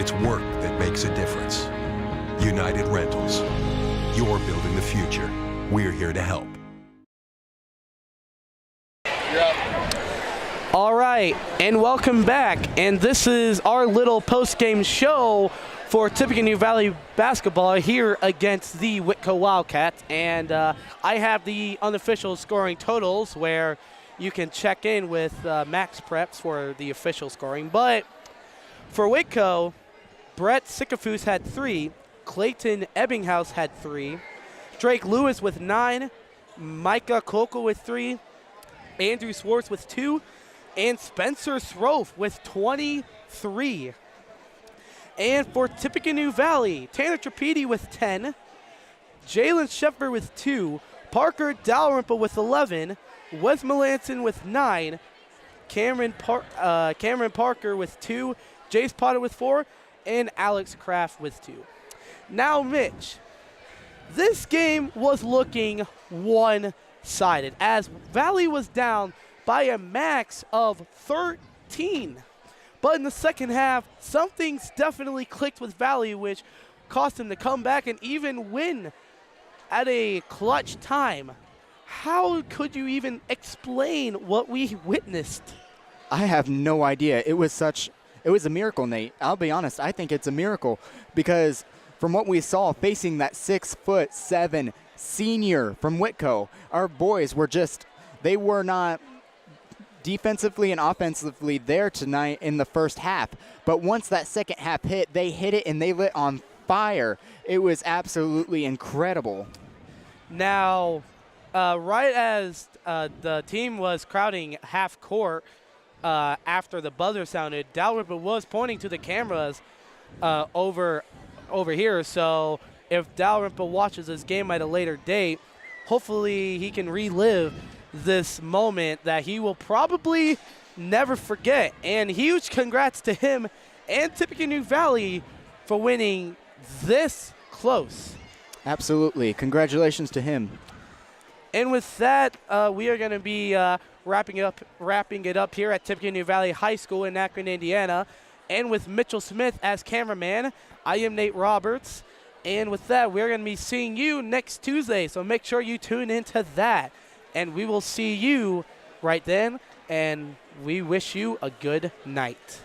[SPEAKER 15] It's work that makes a difference. United Rentals. You're building the future. We're here to help.
[SPEAKER 3] All right, and welcome back. And this is our little post-game show for Tippecanoe Valley basketball here against the Whitko Wildcats. And I have the unofficial scoring totals where you can check in with Max Preps for the official scoring. But for Whitko, Brett Sycophus had 3, Clayton Ebbinghaus had 3, Drake Lewis with 9, Micah Kolko with 3, Andrew Swartz with 2, and Spencer Throff with 23. And for Tippecanoe Valley, Tanner Trapedi with 10, Jalen Sheffer with 2, Parker Dalrymple with 11, Wes Melanson with 9, Cameron Parker with 2, Jace Potter with 4, and Alex Kraft with 2. Now, Mitch, this game was looking one-sided as Valley was down by a max of 13. But in the second half, something's definitely clicked with Valley, which cost them to come back and even win at a clutch time. How could you even explain what we witnessed?
[SPEAKER 2] I have no idea. It was a miracle, Nate. I'll be honest. I think it's a miracle because from what we saw facing that 6'7" senior from Whitko, our boys were they were not defensively and offensively there tonight in the first half. But once that second half hit, they hit it and they lit on fire. It was absolutely incredible.
[SPEAKER 3] Now, right as the team was crowding half court after the buzzer sounded, Dalrymple was pointing to the cameras over here. So if Dalrymple watches this game at a later date, hopefully he can relive this moment that he will probably never forget. And huge congrats to him and Tippecanoe Valley for winning this close.
[SPEAKER 2] Absolutely. Congratulations to him.
[SPEAKER 3] And with that, we are going to be wrapping it up here at Tippecanoe Valley High School in Akron, Indiana. And with Mitchell Smith as cameraman, I am Nate Roberts. And with that, we're going to be seeing you next Tuesday. So make sure you tune into that. And we will see you right then. And we wish you a good night.